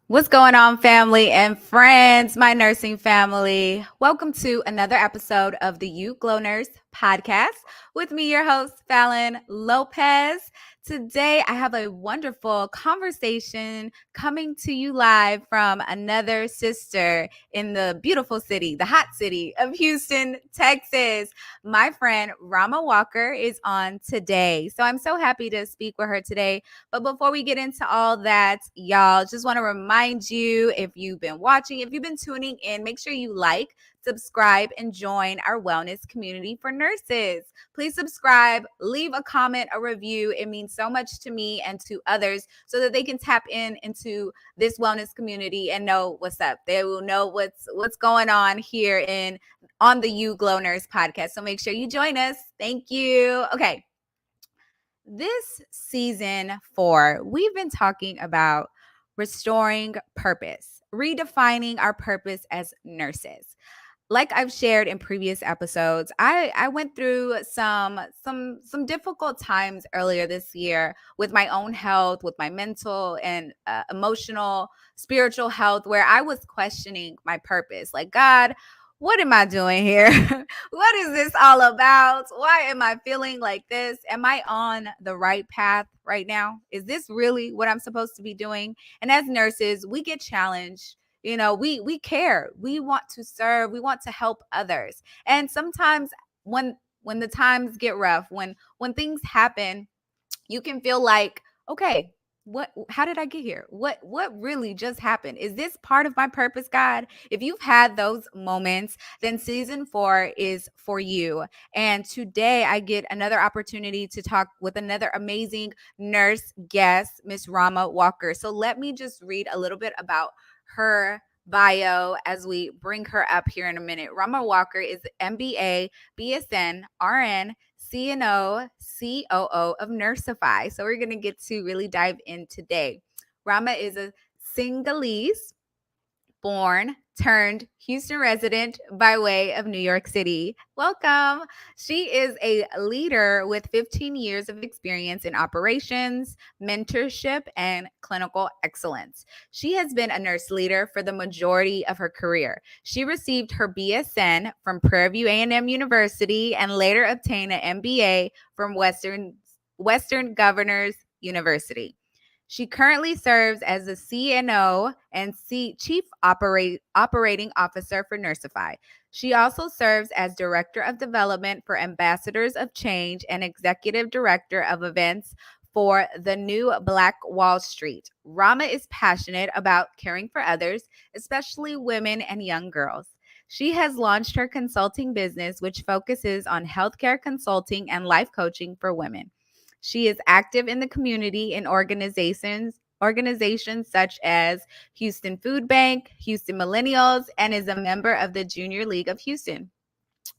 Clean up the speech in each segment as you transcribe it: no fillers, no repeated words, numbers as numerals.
What's going on, family and friends, my nursing family? Welcome to another episode of the You Glow Nurse podcast with me, your host, Fallon Lopez. Today, I have a wonderful conversation coming to you live from another sister in the beautiful city, the hot city of Houston, Texas. My friend Rama Walker is on today. So I'm so happy to speak with her today. But before we get into all that, y'all, just want to remind you, if you've been watching, if you've been tuning in, make sure you like, subscribe, and join our wellness community for nurses. Please subscribe, leave a comment, a review. It means so much to me and to others so that they can tap into this wellness community and know what's up. They will know what's going on here on the You Glow Nurse podcast. So make sure you join us. Thank you. Okay. This season 4, we've been talking about restoring purpose, redefining our purpose as nurses. Like I've shared in previous episodes, I went through some difficult times earlier this year with my own health, with my mental and emotional, spiritual health, where I was questioning my purpose. Like, God, what am I doing here? What is this all about? Why am I feeling like this? Am I on the right path right now? Is this really what I'm supposed to be doing? And as nurses, we get challenged. We care. We want to serve. We want to help others. And sometimes when the times get rough, when things happen, you can feel like, okay, how did I get here? What really just happened? Is this part of my purpose, God? If you've had those moments, then season 4 is for you. And today I get another opportunity to talk with another amazing nurse guest, Miss Rama Walker. So let me just read a little bit about her bio as we bring her up here in a minute. Rama Walker is MBA, BSN RN CNO, COO of Nurseify. So we're going to get to really dive in today. Rama is a Senegalese-born turned Houston resident by way of New York City. Welcome. She is a leader with 15 years of experience in operations, mentorship, and clinical excellence. She has been a nurse leader for the majority of her career. She received her BSN from Prairie View A&M University and later obtained an MBA from Western Governors University. She currently serves as the CNO and Chief Operating Officer for Nurseify. She also serves as Director of Development for Ambassadors of Change and Executive Director of Events for the New Black Wall Street. Rama is passionate about caring for others, especially women and young girls. She has launched her consulting business, which focuses on healthcare consulting and life coaching for women. She is active in the community in organizations such as Houston Food Bank, Houston Millenials, and is a member of the Junior League of Houston.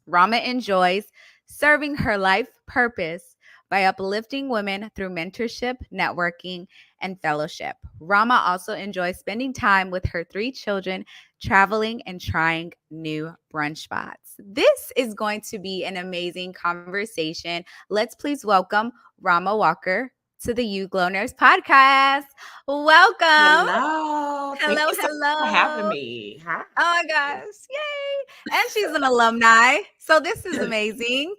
Rama enjoys serving her life purpose by uplifting women through mentorship, networking, and fellowship. Rama also enjoys spending time with her 3 children, traveling and trying new brunch spots. This is going to be an amazing conversation. Let's please welcome Rama Walker to the You Glow Nurse podcast. Welcome. Hello. Thank Hello, you so much for having hello. me. Hi. Oh my gosh. Yay. And she's an alumni. So this is amazing.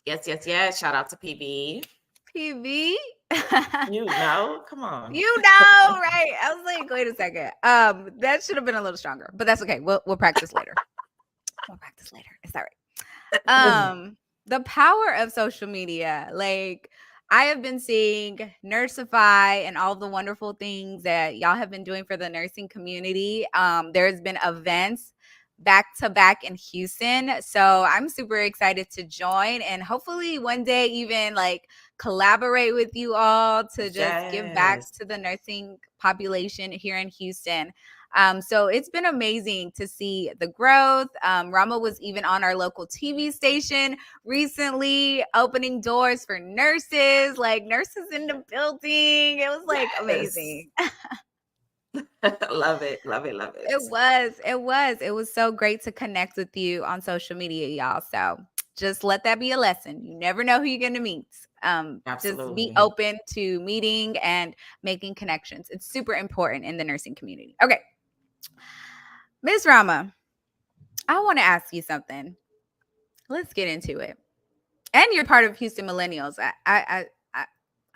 Yes. Shout out to PB. PV. Come on. Right? I was like, wait a second. That should have been a little stronger, but that's okay. We'll practice later. It's all right. The power of social media. Like, I have been seeing Nurseify and all the wonderful things that y'all have been doing for the nursing community. There's been events back to back in Houston. So I'm super excited to join and hopefully one day even like collaborate with you all to just give back Yes. to the nursing population here in Houston. So it's been amazing to see the growth. Rama was even on our local TV station recently, opening doors for nurses, like nurses in the building. It was like amazing. Love it. It was so great to connect with you on social media, y'all. So just let that be a lesson. You never know who you're going to meet. Just be Absolutely. open to meeting and making connections. It's super important in the nursing community. Okay. Ms. Rama, I want to ask you something. Let's get into it. And you're part of Houston Millennials. I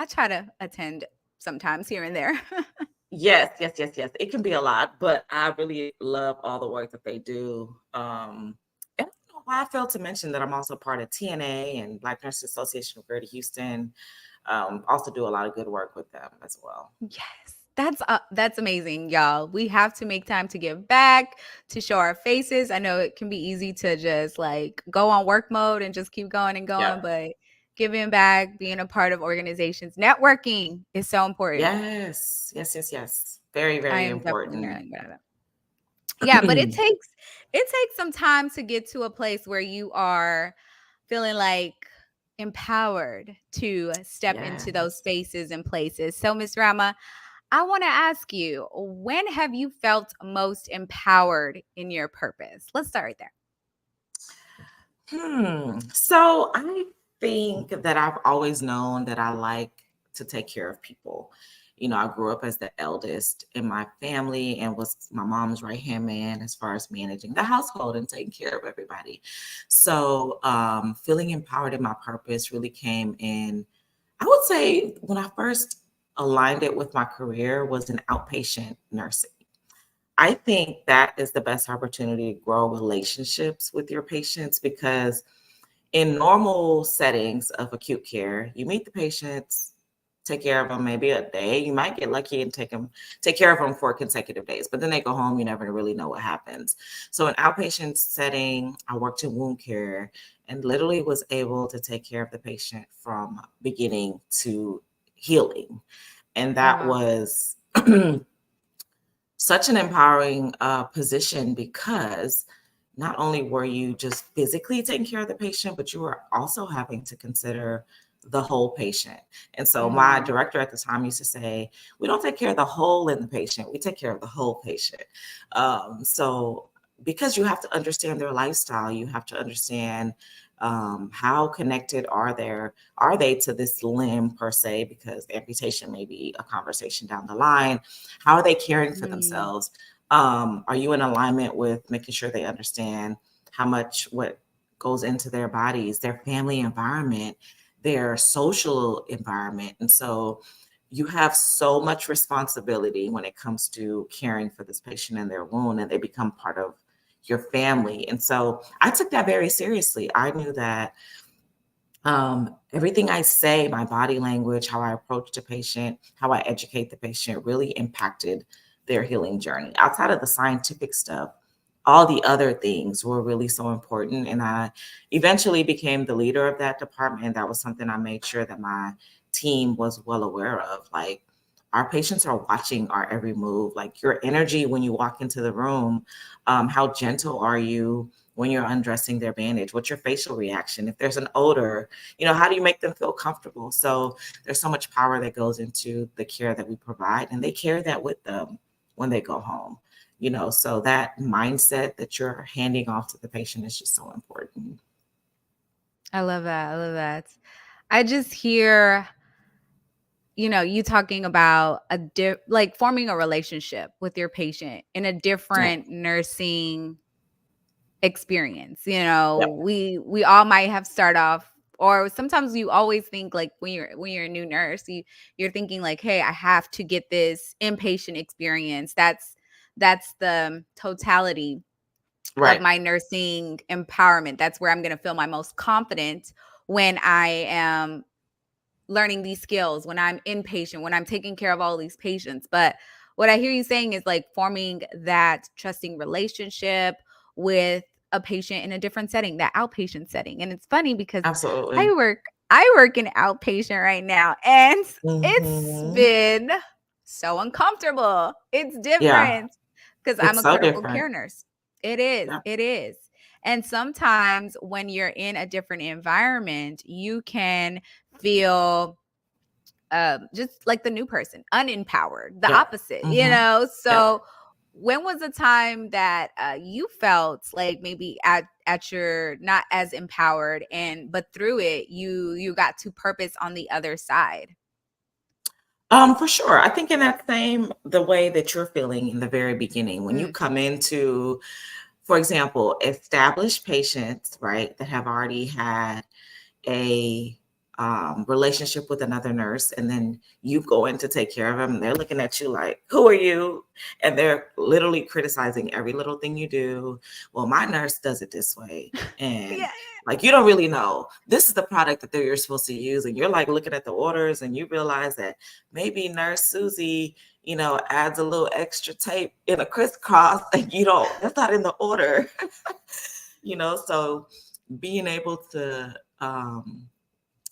try to attend sometimes here and there. Yes, yes, yes, yes. It can be a lot, but I really love all the work that they do. And I don't know why I failed to mention that I'm also part of TNA and Black Nurses Association of Greater Houston. Also do a lot of good work with them as well. Yes, that's amazing, y'all. We have to make time to give back, to show our faces. I know it can be easy to just like go on work mode and just keep going and going, Yep. but giving back, being a part of organizations, networking is so important. Yes, yes, yes, yes. Very, I very am definitely important. learning about that. Yeah, but it takes some time to get to a place where you are feeling like empowered to step into those Yes. spaces and places. So, Miss Rama, I want to ask you, when have you felt most empowered in your purpose? Let's start right there. So I think that I've always known that I like to take care of people. I grew up as the eldest in my family and was my mom's right-hand man as far as managing the household and taking care of everybody. So feeling empowered in my purpose really came in, I would say when I first aligned it with my career was in outpatient nursing. I think that is the best opportunity to grow relationships with your patients because in normal settings of acute care, you meet the patients, take care of them maybe a day. You might get lucky and take care of them for consecutive days, but then they go home. You never really know what happens. So in outpatient setting, I worked in wound care and literally was able to take care of the patient from beginning to healing. And Oh, that wow. was such an empowering position because not only were you just physically taking care of the patient, but you were also having to consider the whole patient. And so my Mhm. director at the time used to say, we don't take care of the whole in the patient, we take care of the whole patient. So because you have to understand their lifestyle, you have to understand how connected are they to this limb per se, because the amputation may be a conversation down the line. How are they caring for Mm. themselves? Are you in alignment with making sure they understand how much what goes into their bodies, their family environment, their social environment? And so you have so much responsibility when it comes to caring for this patient and their wound, and they become part of your family. And so I took that very seriously. I knew that everything I say, my body language, how I approach the patient, how I educate the patient really impacted their healing journey. Outside of the scientific stuff, all the other things were really so important. And I eventually became the leader of that department. That was something I made sure that my team was well aware of. Like, our patients are watching our every move, like your energy when you walk into the room. How gentle are you when you're undressing their bandage? What's your facial reaction? If there's an odor, how do you make them feel comfortable? So there's so much power that goes into the care that we provide, and they carry that with them when they go home. So that mindset that you're handing off to the patient is just so important. I love that. I love that. I just hear, you talking about like forming a relationship with your patient in a Yeah. different nursing experience. Yep. We all might have start off, or sometimes you always think like when you're a new nurse, you're thinking like, hey, I have to get this inpatient experience. That's the totality of Right. my nursing empowerment. That's where I'm going to feel my most confident when I am learning these skills, when I'm inpatient, when I'm taking care of all these patients. But what I hear you saying is like forming that trusting relationship with a patient in a different setting, that outpatient setting. And it's funny because I Absolutely. work I work in outpatient right now, and it's Hmm. been so uncomfortable. It's Yeah. different because I'm It's a so critical different. care nurse. It is. Yeah. It is. And sometimes when you're in a different environment, you can feel just like the new person, unempowered, the Yeah. opposite, Hmm. So Yep. when was the time that you felt like maybe not as empowered, but through it you got to purpose on the other side. For sure. I think in that the way that you're feeling in the very beginning, when you come into, for example, established patients, right, that have already had a relationship with another nurse, and then you go in to take care of them, and they're looking at you like, who are you? And they're literally criticizing every little thing you do. Well, my nurse does it this way. And Yeah. like, you don't really know. This is the product that you're supposed to use. And you're like looking at the orders and you realize that maybe Nurse Susie, adds a little extra tape in a crisscross and that's not in the order. So being able to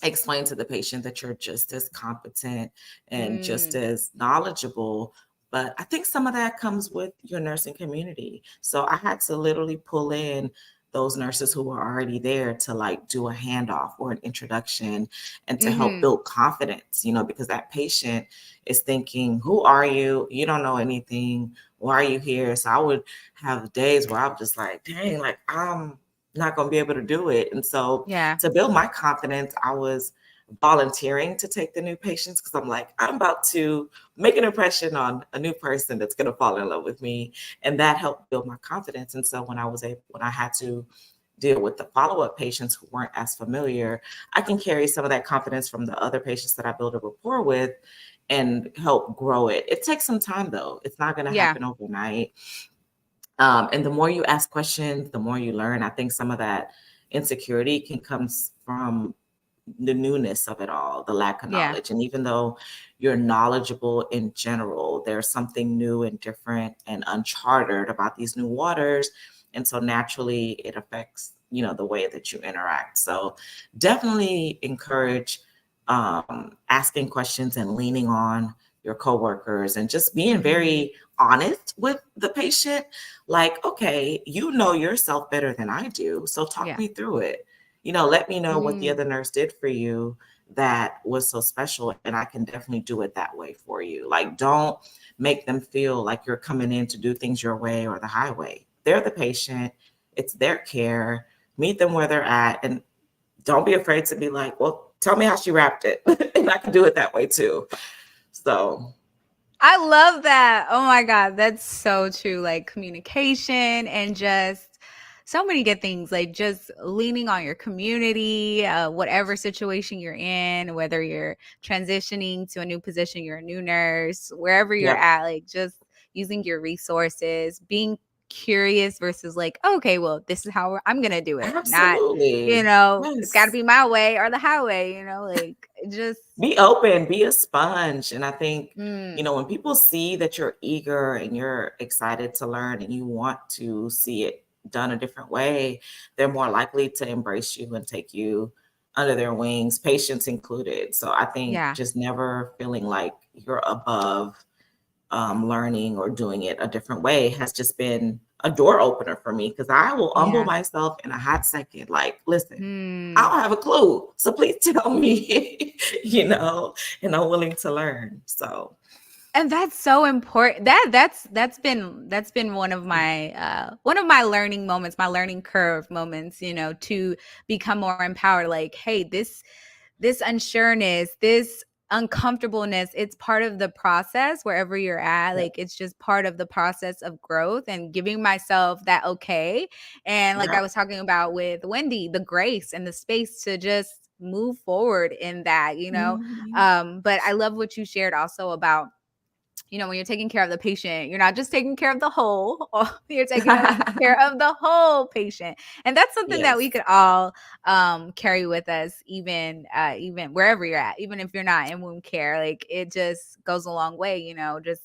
explain to the patient that you're just as competent and just as knowledgeable. But I think some of that comes with your nursing community. So I had to literally pull in those nurses who were already there to like do a handoff or an introduction and to help build confidence, because that patient is thinking, who are you? You don't know anything. Why are you here? So I would have days where I'm just like, dang, like I'm not going to be able to do it. And so to build my confidence, I was volunteering to take the new patients because I'm like, I'm about to make an impression on a new person that's going to fall in love with me. And that helped build my confidence. And so when I had to deal with the follow-up patients who weren't as familiar, I can carry some of that confidence from the other patients that I build a rapport with and help grow it. It takes some time though. It's not going to happen overnight. And the more you ask questions, the more you learn. I think some of that insecurity can come from the newness of it all, the lack of knowledge. And even though you're knowledgeable in general, there's something new and different and uncharted about these new waters. And so naturally it affects, the way that you interact. So definitely encourage asking questions and leaning on your coworkers and just being very honest with the patient. Like, okay, you know yourself better than I do. So talk me through it. Let me know what the other nurse did for you that was so special. And I can definitely do it that way for you. Like, don't make them feel like you're coming in to do things your way or the highway. They're the patient. It's their care. Meet them where they're at. And don't be afraid to be like, well, tell me how she wrapped it. And I can do it that way too. So I love that. Oh my God, that's so true. Like communication and just so many good things, like just leaning on your community, whatever situation you're in, whether you're transitioning to a new position, you're a new nurse, wherever you're at, like just using your resources, being curious versus like, okay, well, this is how I'm going to do it. Absolutely. Not, it's got to be my way or the highway, like just be open, be a sponge. And I think, when people see that you're eager and you're excited to learn and you want to see it done a different way, they're more likely to embrace you and take you under their wings, patients included. So I think just never feeling like you're above learning or doing it a different way has just been a door opener for me, because I will humble myself in a hot second. Like, listen, I don't have a clue, so please tell me, and I'm willing to learn. So, and that's so important. That's been one of my learning moments, my learning curve moments, to become more empowered. Like, hey, this unsureness, this uncomfortableness, it's part of the process wherever you're at. Like, it's just part of the process of growth and giving myself that okay. And like I was talking about with Wendy, the grace and the space to just move forward in that, but I love what you shared also about, when you're taking care of the patient, you're not just taking care of the whole, you're taking care of the whole patient. And that's something that we could all carry with us, even wherever you're at, even if you're not in wound care. Like, it just goes a long way, just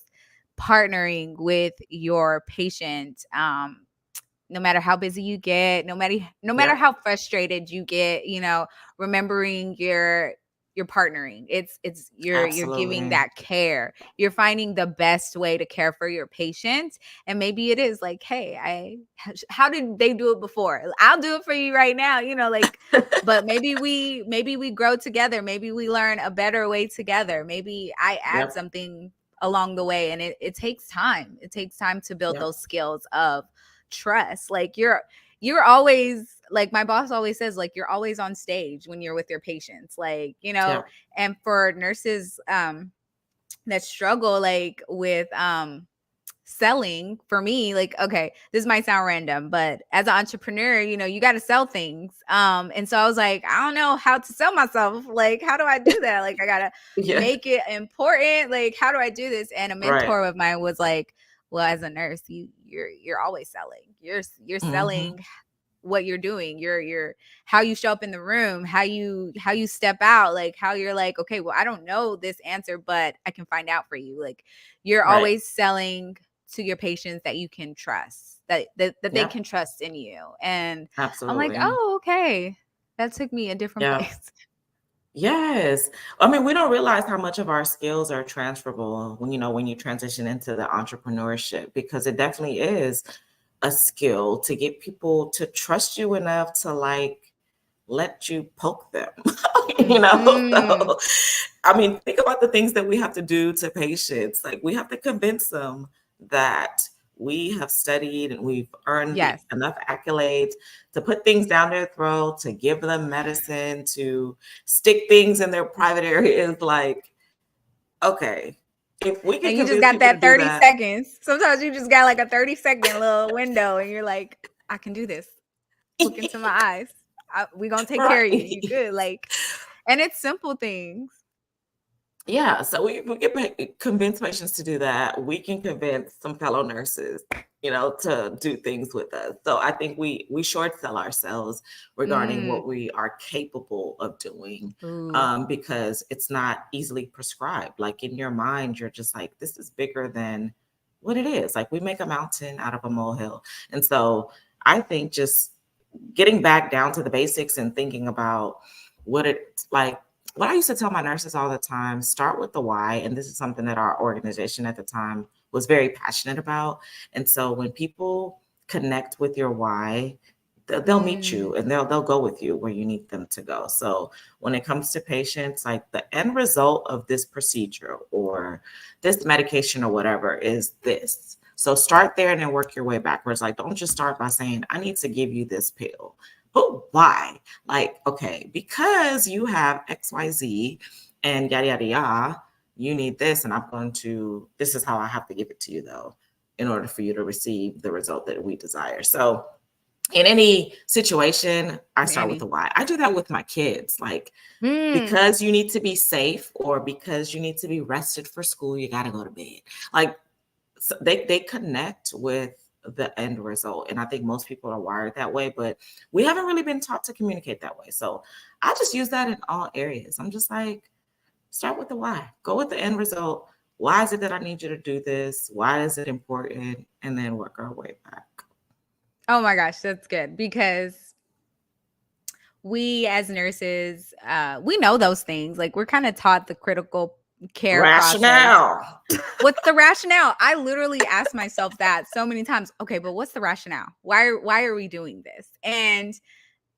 partnering with your patient. No matter how busy you get, no matter how frustrated you get, remembering you're partnering. It's you're giving that care. You're finding the best way to care for your patient. And maybe it is like, hey, how did they do it before? I'll do it for you right now, like, but maybe we grow together. Maybe we learn a better way together. Maybe I add something along the way, and it takes time. It takes time to build those skills of trust. Like, you're always like, my boss always says, like, you're always on stage when you're with your patients, like, you know. Yeah. And for nurses that struggle like with selling, for me, like, okay, this might sound random, but as an entrepreneur, you know, you got to sell things. And so I was like, I don't know how to sell myself. Like, how do I do that? Like, I gotta Yeah. make it important. Like, how do I do this? And a Right. mentor of mine was like, well, as a nurse, you're always selling. You're Mm-hmm. selling what you're doing, your how you show up in the room, how you step out, like how you're like, okay, well, I don't know this answer, but I can find out for you. Like, you're Right. always selling to your patients that you can trust, that they Yep. can trust in you. And I'm like, Absolutely. oh, okay, that took me a different Yeah. place. Yes. I mean, we don't realize how much of our skills are transferable when, when you transition into the entrepreneurship, because it definitely is a skill to get people to trust you enough to like let you poke them. Hmm. So I mean, think about the things that we have to do to patients. Like, we have to convince them that we have studied and we've earned Yes. enough accolades to put things down their throat, to give them medicine, to stick things in their private areas. Like, okay, if we can And you just convince got people to that do 30 that. seconds. Sometimes you just got like a 30-second little window and you're like, I can do this. Look into my eyes. We gonna take care of you. You Right. good. Like, and it's simple things. Yeah, so we can convince patients to do that. We can convince some fellow nurses, to do things with us. So I think we short sell ourselves regarding Mm. what we are capable of doing, Ooh. because it's not easily prescribed. Like, in your mind, you're just like, this is bigger than what it is. Like, we make a mountain out of a molehill. And so I think just getting back down to the basics and thinking about what it's like. What I used to tell my nurses all the time, start with the why. And this is something that our organization at the time was very passionate about. And so when people connect with your why, they'll meet Mm. you and they'll go with you where you need them to go. So when it comes to patients, like, the end result of this procedure or this medication or whatever is this. So start there and then work your way backwards. Like, don't just start by saying, I need to give you this pill. But why? Like, okay, because you have XYZ and yada, yada, yada, you need this. And this is how I have to give it to you, though, in order for you to receive the result that we desire. So in any situation, I start with Nanny. the why. I do that with my kids. Like, Mm. because you need to be safe or because you need to be rested for school, you got to go to bed. Like, so they connect with the end result. And I think most people are wired that way, but we haven't really been taught to communicate that way. So I just use that in all areas. I'm just like, start with the why, go with the end result. Why is it that I need you to do this? Why is it important? And then work our way back. Oh my gosh, that's good, because we as nurses, we know those things. Like, we're kind of taught the critical care process. Rationale. What's the rationale? I literally ask myself that so many times. Okay, but what's the rationale? Why are we doing this? And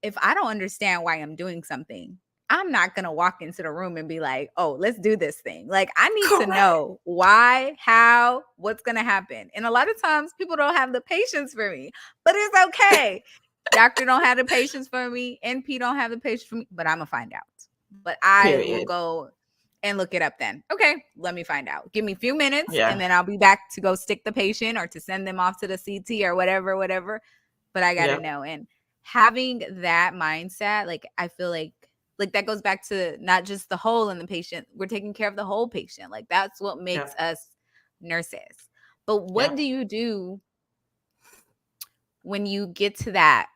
if I don't understand why I'm doing something, I'm not going to walk into the room and be like, oh, let's do this thing. Like, I need to Correct. know why, how, what's going to happen. And a lot of times people don't have the patience for me, but it's okay. Doctor don't have the patience for me. NP don't have the patience for me, but I'm going to find out. But I will Period. go and look it up then. Okay, let me find out. Give me a few minutes Yeah. and then I'll be back to go stick the patient or to send them off to the CT or whatever. But I got to Yep. know. And having that mindset, like, I feel like that goes back to not just the whole in the patient. We're taking care of the whole patient. Like, that's what makes Yep. us nurses. But what do Yep. you do when you get to that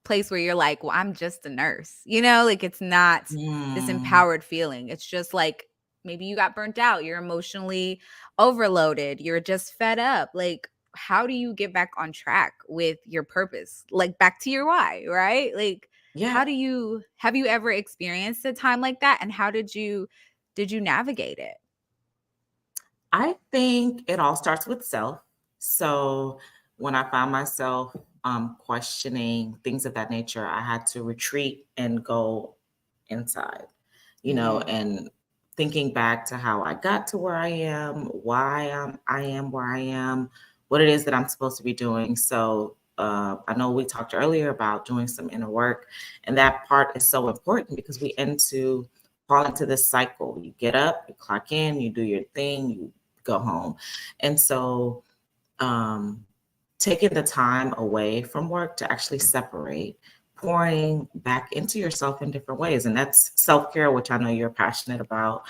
place where you're like, well, I'm just a nurse, like, it's not this Mm. empowered feeling. It's just like, maybe you got burnt out, you're emotionally overloaded, you're just fed up. Like, how do you get back on track with your purpose? Like, back to your why, right? Like, Yeah. have you ever experienced a time like that? And how did you navigate it? I think it all starts with self. So when I found myself questioning things of that nature, I had to retreat and go inside, Mm. and thinking back to how I got to where I am, why I am where I am, what it is that I'm supposed to be doing. So I know we talked earlier about doing some inner work, and that part is so important because we end to fall into this cycle. You get up, you clock in, you do your thing, you go home. And so um, taking the time away from work to actually separate, pouring back into yourself in different ways. And that's self-care, which I know you're passionate about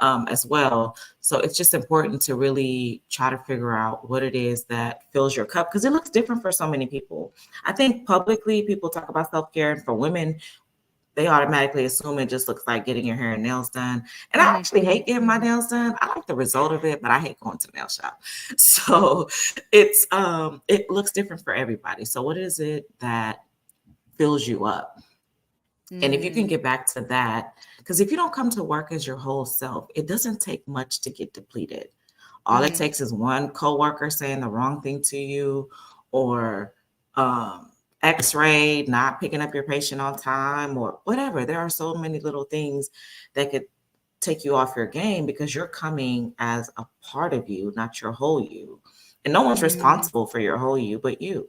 as well. So it's just important to really try to figure out what it is that fills your cup, because it looks different for so many people. I think publicly people talk about self-care, and for women, they automatically assume it just looks like getting your hair and nails done. And I actually hate getting my nails done. I like the result of it, but I hate going to the nail shop. So it looks different for everybody. So what is it that fills you up? And if you can get back to that, because if you don't come to work as your whole self, it doesn't take much to get depleted. All it takes is one coworker saying the wrong thing to you, or x-ray, not picking up your patient on time, or whatever. There are so many little things that could take you off your game because you're coming as a part of you, not your whole you. And no one's responsible for your whole you but you.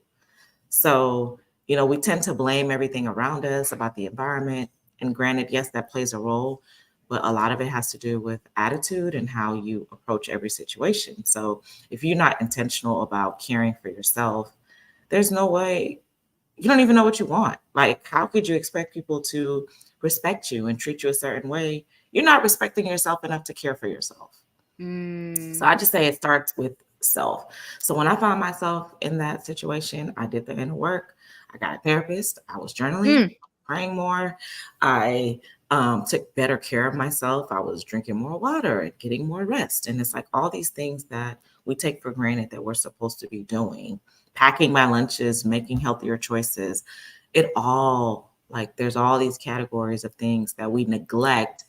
So, we tend to blame everything around us about the environment. And granted, yes, that plays a role, but a lot of it has to do with attitude and how you approach every situation. So if you're not intentional about caring for yourself, there's no way, you don't even know what you want. Like, how could you expect people to respect you and treat you a certain way? You're not respecting yourself enough to care for yourself. So I just say it starts with self. So when I found myself in that situation, I did the inner work. I got a therapist. I was journaling, praying more. I took better care of myself. I was drinking more water and getting more rest. And it's like all these things that we take for granted that we're supposed to be doing. Packing my lunches, making healthier choices. It all, like, there's all these categories of things that we neglect,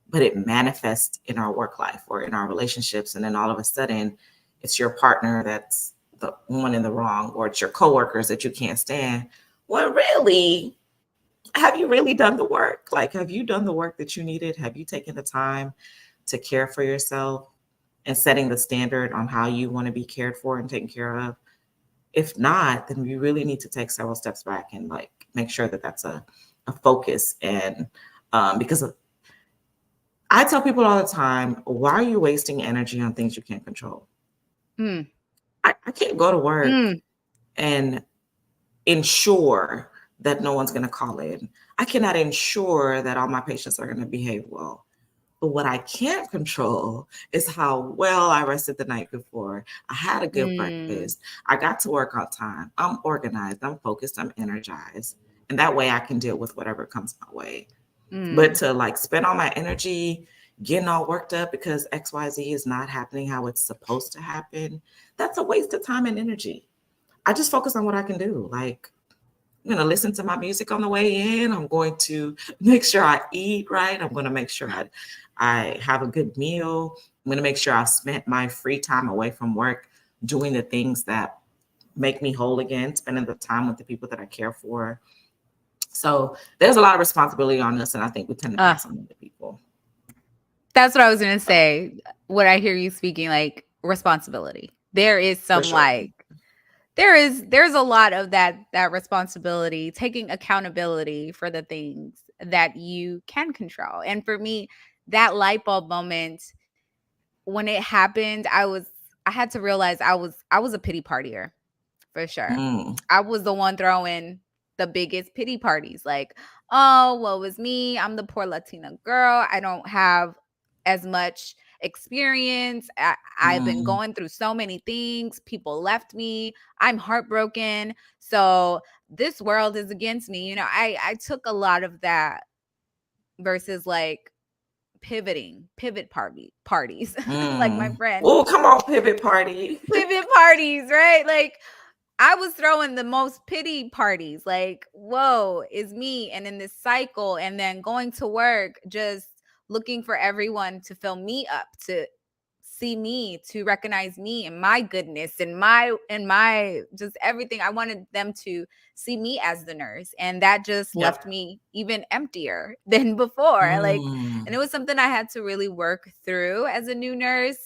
but it manifests in our work life or in our relationships. And then all of a sudden, it's your partner that's the one in the wrong, or it's your coworkers that you can't stand. Well, really, have you really done the work? Like, have you done the work that you needed? Have you taken the time to care for yourself and setting the standard on how you want to be cared for and taken care of? If not, then we really need to take several steps back and like make sure that that's a focus. And because I tell people all the time, why are you wasting energy on things you can't control? I can't go to work and ensure that no one's going to call in. I cannot ensure that all my patients are going to behave well. But what I can't control is how well I rested the night before. I had a good breakfast. I got to work on time. I'm organized. I'm focused. I'm energized. And that way I can deal with whatever comes my way. But to like spend all my energy getting all worked up because XYZ is not happening how it's supposed to happen, that's a waste of time and energy. I just focus on what I can do. Like, I'm going to listen to my music on the way in. I'm going to make sure I eat right. I'm going to make sure I have a good meal. I'm going to make sure I've spent my free time away from work doing the things that make me whole again, spending the time with the people that I care for. So there's a lot of responsibility on us, and I think we tend to pass on to people. That's what I was going to say. What I hear you speaking, like responsibility. There is some there's a lot of that responsibility, taking accountability for the things that you can control. And for me, that light bulb moment, when it happened, I had to realize I was a pity partier for sure. I was the one throwing the biggest pity parties, like, oh, well, it was me. I'm the poor Latina girl. I don't have as much experience. I've been going through so many things. People left me. I'm heartbroken. So this world is against me. I took a lot of that versus like pivot parties, like my friend. Oh, come on, pivot parties, right? Like, I was throwing the most pity parties, like, whoa, is me. And in this cycle, and then going to work, just looking for everyone to fill me up, to see me, to recognize me and my goodness and my just everything. I wanted them to see me as the nurse, and that just left Yep. me even emptier than before. Like, and it Mm. was something I had to really work through as a new nurse,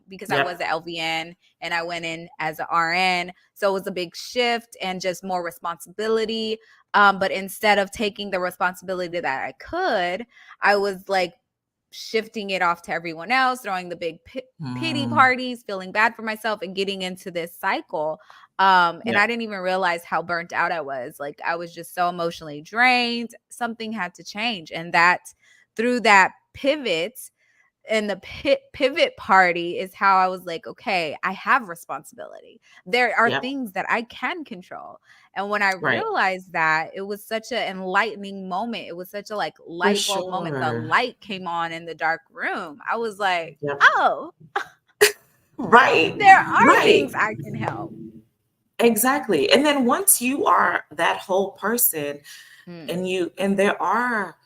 because I was Yep. an LVN and I went in as an RN, so it was a big shift and just more responsibility. But instead of taking the responsibility that I could, I was like shifting it off to everyone else, throwing the big pity Mm. parties, feeling bad for myself, and getting into this cycle. And I Yep. didn't even realize how burnt out I was. Like, I was just so emotionally drained. Something had to change. And that, through that pivot, and the pivot party, is how I was like, okay, I have responsibility. There are Yep. things that I can control. And when I Right. realized that, it was such an enlightening moment. It was such a like For light bulb moment. The sure. light came on in the dark room. I was like, Yep. oh, Right. there are Right. things I can help. Exactly. And then once you are that whole person, Mm, and there are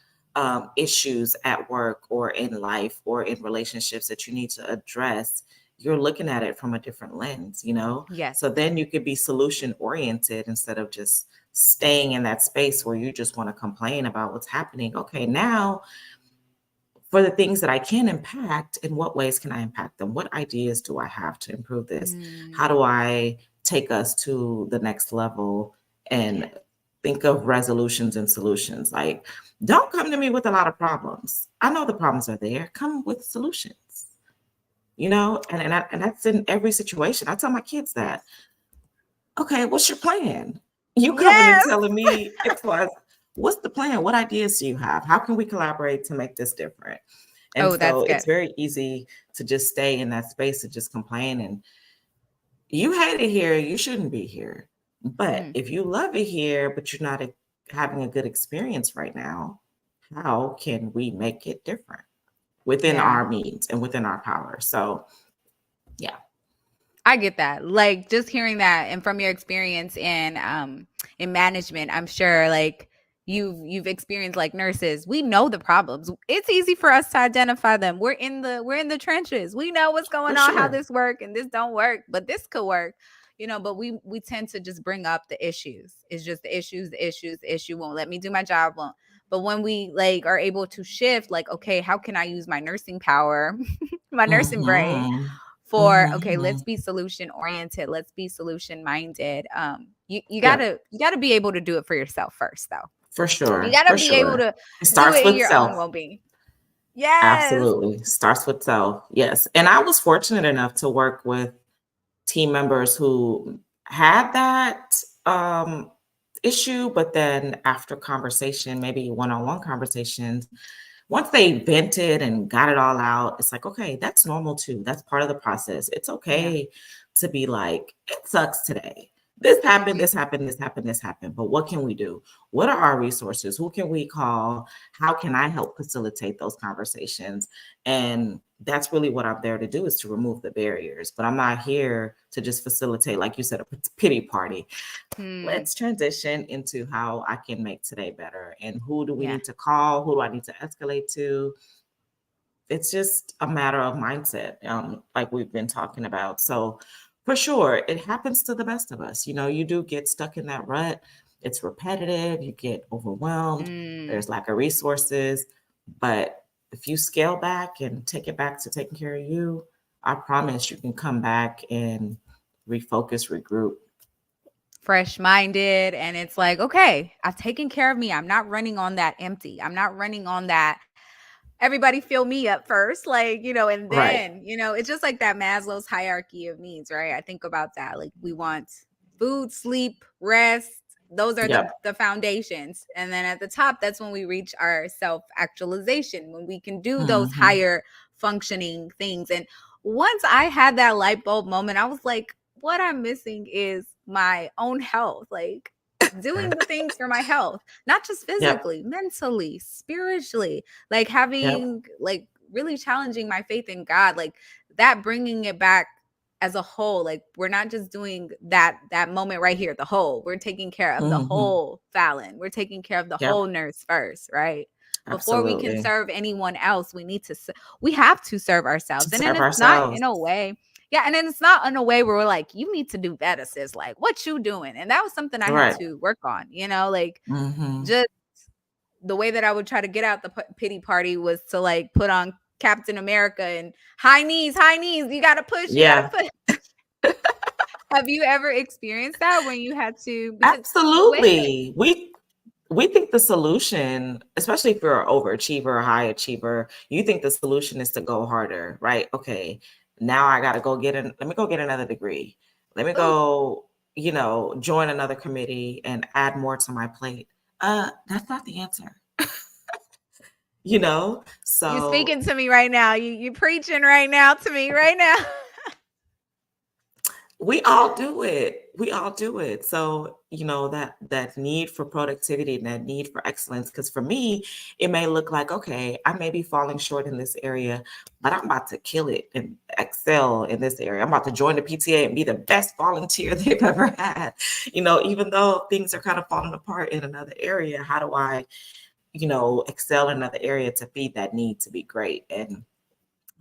issues at work or in life or in relationships that you need to address, you're looking at it from a different lens, yes. so then you could be solution oriented instead of just staying in that space where you just want to complain about what's happening. Okay, now for the things that I can impact, in what ways can I impact them? What ideas do I have to improve this? How Mm, do I take us to the next level and yes. think of resolutions and solutions? Like, don't come to me with a lot of problems. I know the problems are there. Come with solutions, and that's in every situation. I tell my kids that. Yes. Okay, what's your plan? You coming and Yes. telling me XY, what's the plan? What ideas do you have? How can we collaborate to make this different? And Oh, that's so it's good. very easy to just stay in that space and just complain. And you hate it here, you shouldn't be here. But Mm, if you love it here, but you're not having a good experience right now, how can we make it different within yeah. our means and within our power? So, yeah. I get that. Like, just hearing that, and from your experience in management, I'm sure like you've experienced like nurses. We know the problems. It's easy for us to identify them. We're in the trenches. We know what's For going on, how sure. this work and this don't work, but this could work. But we tend to just bring up the issues. It's just the issue won't let me do my job, won't. But when we like are able to shift, like, okay, how can I use my nursing power, my nursing brain, Mm-hmm. for, okay, Mm-hmm. let's be solution oriented, let's be solution minded. You Yeah, gotta be able to do it for yourself first, though. for You sure. gotta For be able sure. to It do starts it in with your own self. well-being. Yes. Absolutely. Starts with self. Yes. And I was fortunate enough to work with team members who had that issue, but then after conversation, maybe one-on-one conversations, once they vented and got it all out, it's like, okay, that's normal too. That's part of the process. It's Yeah. okay to be like, it sucks today. This happened, Mhm. this happened, this happened, this happened. But what can we do? What are our resources? Who can we call? How can I help facilitate those conversations? And that's really what I'm there to do, is to remove the barriers. But I'm not here to just facilitate, like you said, a pity party. Hmm. Let's transition into how I can make today better. And who do we Yeah. need to call? Who do I need to escalate to? It's just a matter of mindset, like we've been talking about. So, for sure, it happens to the best of us. You do get stuck in that rut. It's repetitive. You get overwhelmed. Mm. There's lack of resources. But if you scale back and take it back to taking care of you, I promise you can come back and refocus, regroup. Fresh minded, and it's like, okay, I've taken care of me. I'm not running on that empty. I'm not running on that everybody fill me up first, like, and Right. then, it's just like that Maslow's hierarchy of needs, right? I think about that. Like, we want food, sleep, rest. Those are the Yep. the foundations. And then at the top, that's when we reach our self-actualization, when we can do those Hmm. higher functioning things. And once I had that light bulb moment, I was like, what I'm missing is my own health. Like, doing the things for my health, not just Yep. physically, mentally, spiritually, like Yep. having, like, really challenging my faith in God, like that, bringing it back as a whole. Like, we're not just doing that moment right here, the whole. We're taking care of the Hmm. whole Fallon. We're taking care of the Yep. whole nurse first, right? Before we can Absolutely. serve anyone else, we have to serve To ourselves. And then serve it's not ourselves. in a way. Yeah, and then it's not in a way where we're like, you need to do better, sis. Like, what you doing? And that was something I had Right. to work on, like Mm-hmm. just the way that I would try to get out the pity party was to like put on Captain America and high knees, high knees. You got to push, you got to Yeah. push. Have you ever experienced that when you had to, because the way that, Absolutely. We think the solution, especially if you're an overachiever or high achiever, you think the solution is to go harder, right? Okay, now I got to let me go get another degree. Let me ooh, go, join another committee and add more to my plate. That's not the answer, you're So speaking to me right now. You preaching right now to me right now. we all do it. We all do it. So, that need for productivity and that need for excellence. Because for me, it may look like, okay, I may be falling short in this area, but I'm about to kill it and excel in this area. I'm about to join the PTA and be the best volunteer they've ever had. Even though things are kind of falling apart in another area, how do I, excel in another area to feed that need to be great? And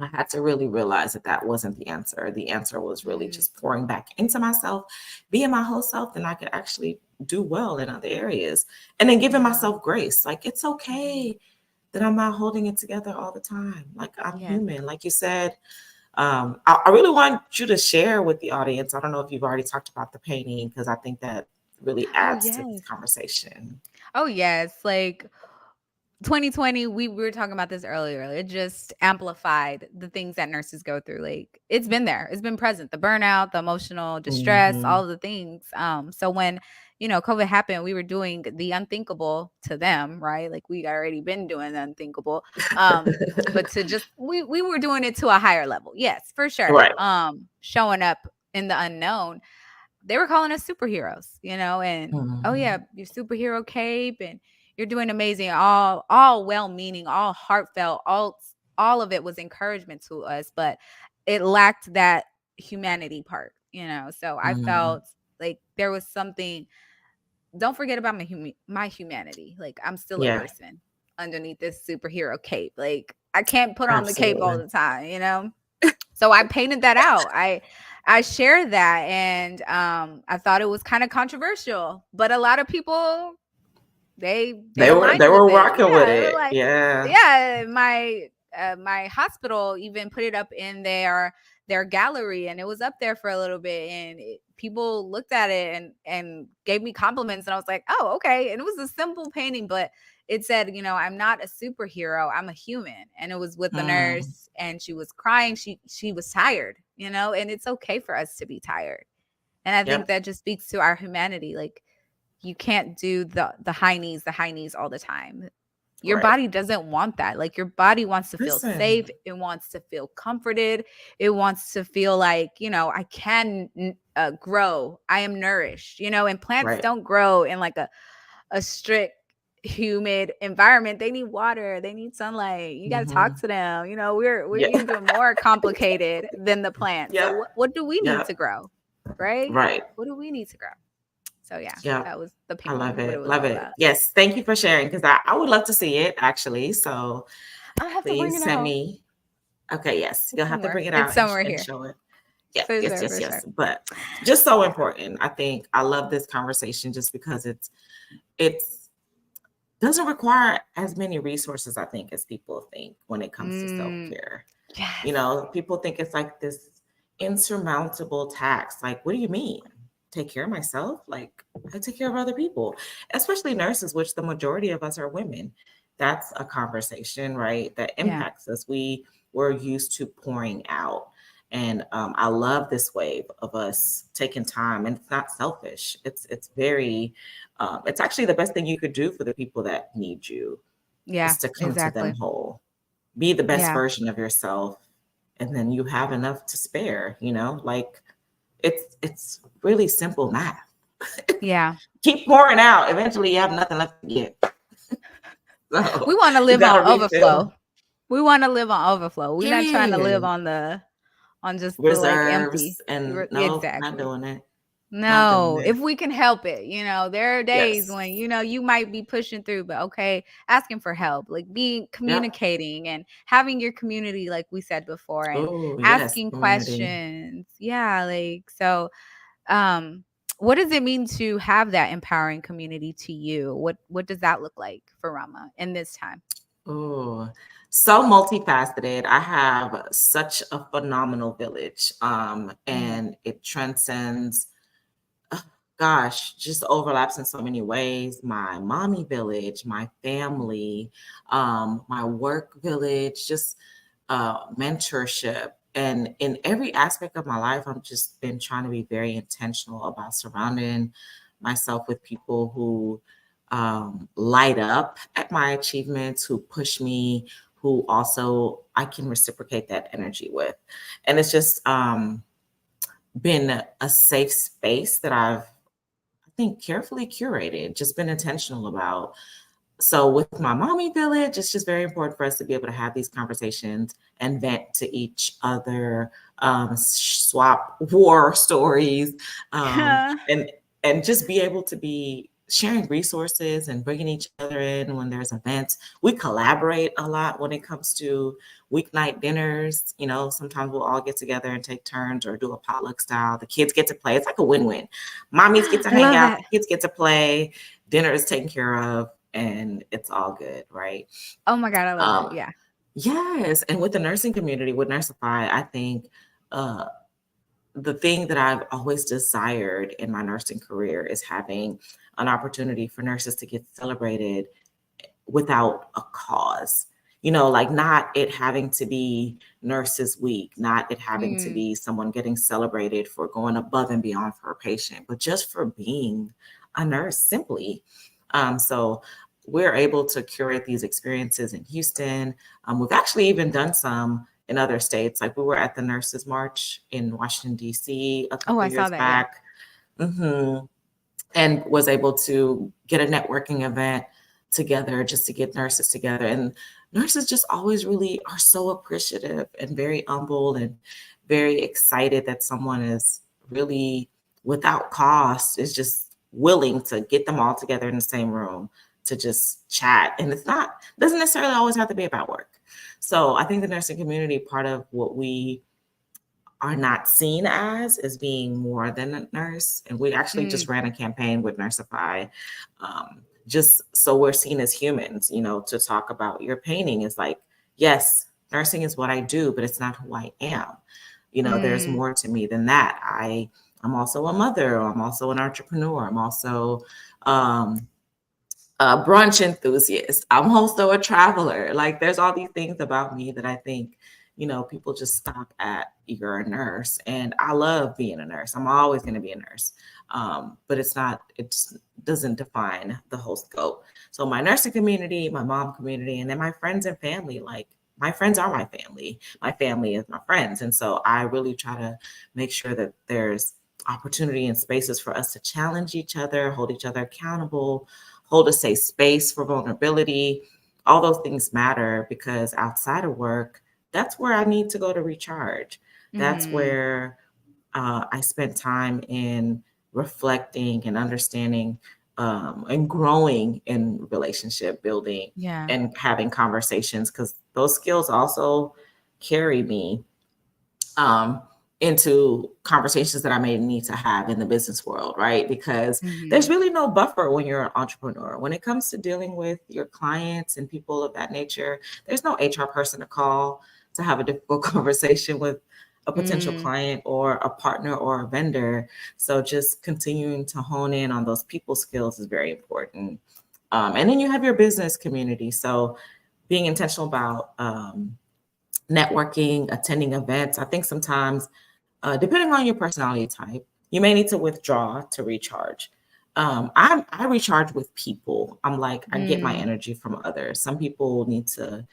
I had to really realize that that wasn't the answer. The answer was really Mm, just pouring back into myself, being my whole self, and I could actually do well in other areas. And then giving yeah. myself grace. Like, it's Mhm. okay that I'm not holding it together all the time. Like, I'm Yes. human. Like you said, I really want you to share with the audience. I don't know if you've already talked about the painting, because I think that really Oh, adds to this yes. conversation. Oh, yes. Like, 2020, we were talking about this earlier. It just amplified the things that nurses go through. Like, it's been there. It's been present. The burnout, the emotional distress, Hmm. all of the things. So when, COVID happened, we were doing the unthinkable to them, right? Like, we'd already been doing the unthinkable. But to just we were doing it to a higher level. Yes, for sure. Right. Showing up in the unknown, they were calling us superheroes, and oh yeah, Hmm. your superhero cape, and you're doing amazing. All well-meaning, all heartfelt, all of it was encouragement to us, but it lacked that humanity part, So I Hmm. felt like there was something. Don't forget about my humanity. Like, I'm still a Yeah, person underneath this superhero cape. Like, I can't put on the cape all absolutely. the time. So I painted that out. I shared that, and I thought it was kind of controversial, but a lot of people they They aligned with were it. rocking with Yeah, they're it. like, Yeah. yeah, my hospital even put it up in their gallery, and it was up there for a little bit, and people looked at it and gave me compliments, and I was like, oh, okay. And it was a simple painting, but it said, I'm not a superhero, I'm a human. And it was with the Mm. nurse, and she was crying. She was tired, and it's okay for us to be tired. And I think Yep. that just speaks to our humanity. Like, you can't do the high knees all the time. Your Right. body doesn't want that. Like, your body wants to feel Listen. safe, it wants to feel comforted, it wants to feel like, I can grow, I am nourished, and plants Right. don't grow in like a strict humid environment. They need water, they need sunlight, you got to talk Hmm. to them. We're Yeah. even more complicated than the plant. So Yep. what do we need to Yep. grow, right? Right. What do we need to grow? So yeah, Yep. that was the I love painting, what it it. was Love all it. about. Yes. Thank you for sharing, because I would love to see it actually. So I'll have to bring please it send out. me. Okay. Yes. You'll have to bring it It's out somewhere and here. show it. Yes. For Yes. sure, Yes. for sure. Yes. But just so important. I think I love this conversation just because it's doesn't require as many resources, I think, as people think when it comes to Mm, self-care. yes. People think it's like this insurmountable tax. Like, what do you mean? Take care of myself? Like, I take care of other people, especially nurses, which the majority of us are women. That's a conversation, right? That Yeah. impacts us. We're used to pouring out. And I love this wave of us taking time, and it's not selfish. It's very, it's actually the best thing you could do for the people that need you Yeah, is to come to them exactly. whole, be the best Yeah. version of yourself, and then you have enough to spare. Like, it's really simple math. Yeah. Keep pouring out. Eventually, you have nothing left to give. We So want to you live got on to refill. overflow. We want to live on overflow. We're not trying to live Period. on just the like empty. Reserves and no, not Exactly. doing it. not No, doing if it. we can help it, there are days Yes. when, you might be pushing through, but okay, asking for help, like being Yep. communicating and having your community, like we said before, and Oh, yes, asking community. questions. Yeah, um, what does it mean to have that empowering community to you? What does that look like for Rama in this time? Oh, so multifaceted. I have such a phenomenal village, Mm. and it transcends, gosh, just overlaps in so many ways. My mommy village, my family, my work village, just mentorship. And in every aspect of my life, I've just been trying to be very intentional about surrounding myself with people who light up at my achievements, who push me, who also I can reciprocate that energy with. And it's just been a safe space that I think, carefully curated, just been intentional about. So with my mommy village, it's just very important for us to be able to have these conversations and vent to each other, swap war stories, and just be able to be sharing resources and bringing each other in when there's events. We collaborate a lot when it comes to weeknight dinners. Sometimes we'll all get together and take turns or do a potluck style. The kids get to play. It's like a win-win. Mommies get to I hang love out, that. the kids get to play, dinner is taken care of, and it's all good, right? Oh my God, I love that. Um, Yeah. yes, and with the nursing community, with Nurseify, I think uh, the thing that I've always desired in my nursing career is having an opportunity for nurses to get celebrated without a cause. Like not it having to be Nurses Week, not it having to Mm. be someone getting celebrated for going above and beyond for a patient, but just for being a nurse simply. So we're able to curate these experiences in Houston. We've actually even done some in other states. Like we were at the Nurses March in Washington, D.C. a Oh, couple I of saw years that. Yeah. back. Mhm. And was able to get a networking event together just to get nurses together. And nurses just always really are so appreciative and very humble and very excited that someone is really without cost is just willing to get them all together in the same room to just chat. And doesn't necessarily always have to be about work. So I think the nursing community, part of what we are not seen as being more than a nurse. And we actually just Mm. ran a campaign with Nurseify, just so we're seen as humans, to talk about your painting is like, yes, nursing is what I do, but it's not who I am. There's Mm. more to me than that. I'm also a mother. I'm also an entrepreneur. I'm also a brunch enthusiast. I'm also a traveler. Like there's all these things about me that I think, people just stop at you're a nurse. And I love being a nurse. I'm always going to be a nurse. But it just doesn't define the whole scope. So my nursing community, my mom community, and then my friends and family, like my friends are my family. My family is my friends. And so I really try to make sure that there's opportunity and spaces for us to challenge each other, hold each other accountable, hold a safe space for vulnerability. All those things matter because outside of work, that's where I need to go to recharge. That's Mhm. where I spend time in reflecting and understanding and growing in relationship building Yeah. and having conversations because those skills also carry me um, into conversations that I may need to have in the business world, right? Because there's Mhm. really no buffer when you're an entrepreneur. When it comes to dealing with your clients and people of that nature, there's no HR person to call to have a difficult conversation with a potential Mm. client or a partner or a vendor. So just continuing to hone in on those people skills is very important. And then you have your business community. So being intentional about networking, attending events. I think sometimes, depending on your personality type, you may need to withdraw to recharge. I recharge with people. I'm like, I get my Mm. energy from others. Some people need to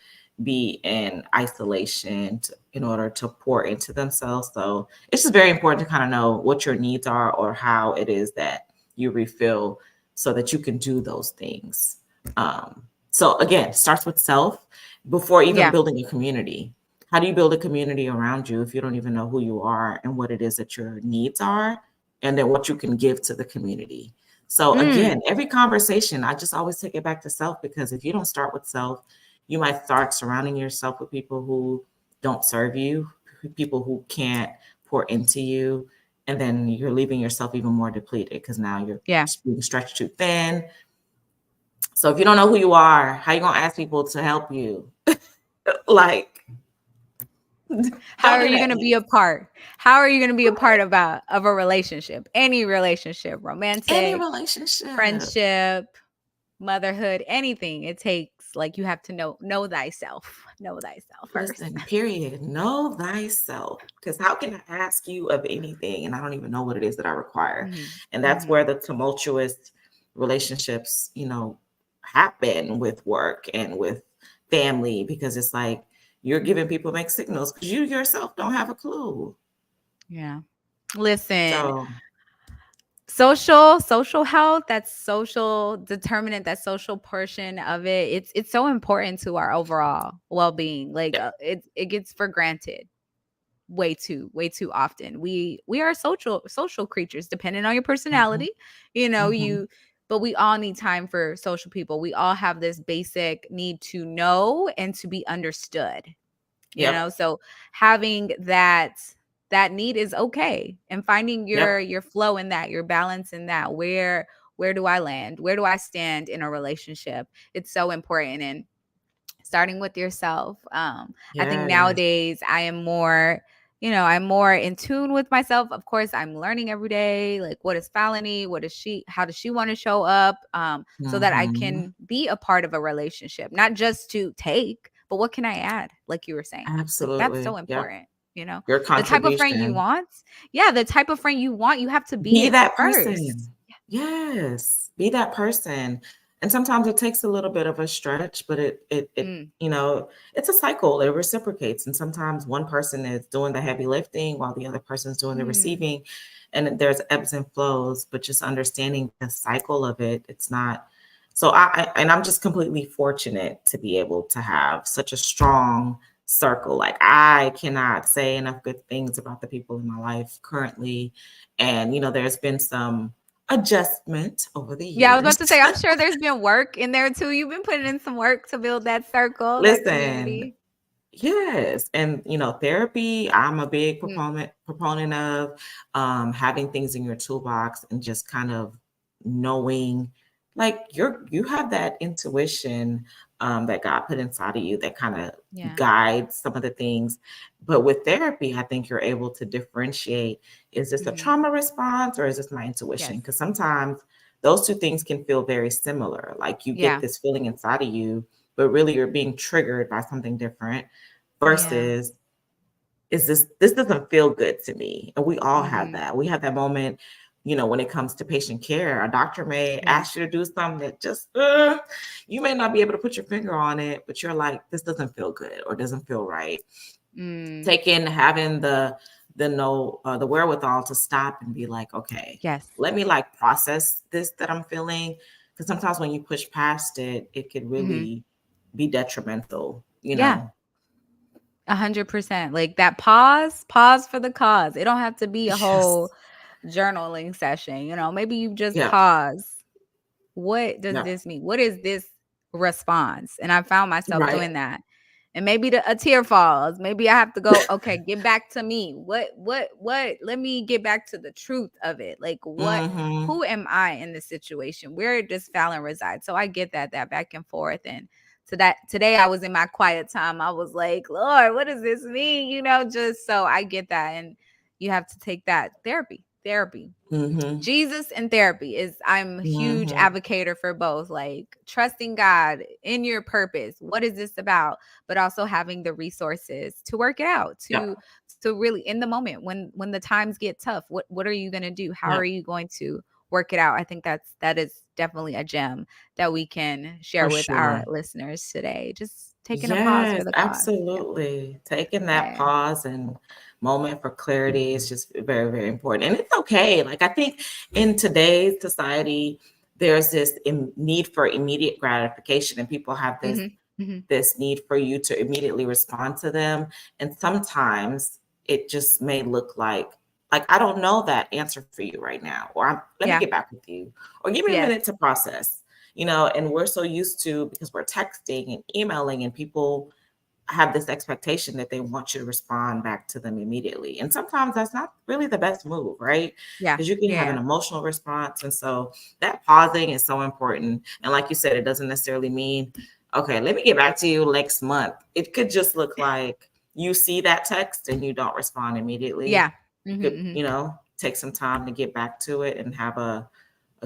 be in isolation in order to pour into themselves. So it's just very important to kind of know what your needs are or how it is that you refill so that you can do those things. So again, starts with self before even Yeah. building a community. How do you build a community around you if you don't even know who you are and what it is that your needs are? and then what you can give to the community. So again, every conversation, I just always take it back to self, because if you don't start with self, you might start surrounding yourself with people who don't serve you, people who can't pour into you, and then you're leaving yourself even more depleted because now you're Yeah. being stretched too thin. So if you don't know who you are, how you gonna ask people to help you? Like, How don't are do you that. going to be a part? How are you going to be a part of a relationship? Any relationship, Any romantic, relationship. friendship, motherhood, anything. It takes, like, you have to know thyself. Know thyself first. Listen, period. Know thyself. Because how can I ask you of anything and I don't even know what it is that I require? Mhm. And that's Mhm. where the tumultuous relationships, happen with work and with family, because it's like you're giving people mixed signals because you yourself don't have a clue. Yeah. Listen, So, social health, that's social determinant, that social portion of it, it's so important to our overall well-being. Like, yeah. it gets for granted way too often. We are social creatures, depending on your Hmm. personality, Hmm. you but we all need time for social people. We all have this basic need to know and to be understood, Yep. so having that need is okay, and finding Yep. your flow in that, your balance in that. Where do I land? Where do I stand in a relationship? It's so important. And starting with yourself. I think Yes. nowadays I'm more in tune with myself. Of course, I'm learning every day. Like, what is Falony? What is she? How does she want to show up? So that I Hmm. can be a part of a relationship, not just to take, but what can I add? Like you were saying, like, that's so Absolutely. Yep. important. Your The type of friend you contribution. want. Yeah, the type of friend you want, you have to be Be it that first. person. Yes, be that person. And sometimes it takes a little bit of a stretch, but Mm, it's a cycle. It reciprocates. And sometimes one person is doing the heavy lifting while the other person's doing the mm, receiving. And there's ebbs and flows, but just understanding the cycle of it, it's not. So and I'm just completely fortunate to be able to have such a strong circle. Like, I cannot say enough good things about the people in my life currently. And, there's been some adjustment over the yeah, I was years. about to say, I'm sure there's been work in there too. You've been putting in some work to build that circle, that Listen, community. yes. And, therapy, I'm a big Mm, proponent of having things in your toolbox and just kind of knowing, like, you have that intuition that God put inside of you that kind of yeah. guides some of the things. But with therapy, I think you're able to differentiate, is this a Mhm. trauma response or is this my intuition? Yes. Because sometimes those two things can feel very similar. Like, you get Yeah. this feeling inside of you, but really you're being triggered by something different Yeah. versus, is this doesn't feel good to me. And we all have Mhm. that. We have that moment, when it comes to patient care. A doctor may Yeah. ask you to do something that just you may not be able to put your finger on it, but you're like, this doesn't feel good or doesn't feel right. Mm. Having the wherewithal to stop and be like, okay, Yes. let me, like, process this that I'm feeling. Because sometimes when you push past it, it could Mhm. really be detrimental, Yeah. 100%. Like, that pause for the cause. It don't have to be a whole Yes. journaling session. Maybe you just Yep. pause. What does Yep. this mean? What is this response? And I found myself Right. doing that. And maybe a tear falls. Maybe I have to go, okay, get back to me. What? Let me get back to the truth of it. Like, Mhm. who am I in this situation? Where does Fallon reside? So I get that back and forth. And so that today I was in my quiet time. I was like, Lord, what does this mean? Just so I get that. And you have to take that therapy. Mhm. Jesus and therapy I'm a huge Mhm. advocator for both, like trusting God in your purpose. What is this about? But also having the resources to work it out, to Yep. really in the moment when the times get tough, what are you going to do? How are Yep. you going to work it out? I think that is definitely a gem that we can share For with our sure. listeners today. Just taking a pause Yes, for the cause. Yeah. absolutely. Taking that Yeah. pause and moment for clarity is just very, very important. And it's okay. Like, I think in today's society, there's this need for immediate gratification, and people have this Mhm. Mhm. this need for you to immediately respond to them. And sometimes it just may look like like, I don't know that answer for you right now, or let me Yeah. get back with you, or give me a Yes. minute to process, and we're so used to, because we're texting and emailing, and people have this expectation that they want you to respond back to them immediately. And sometimes that's not really the best move, right? Yeah. Because you can have Yeah. an emotional response. And so that pausing is so important. And like you said, it doesn't necessarily mean, okay, let me get back to you next month. It could just look like you see that text and you don't respond immediately. Yeah. You Hmm. could, Hmm. take some time to get back to it and have a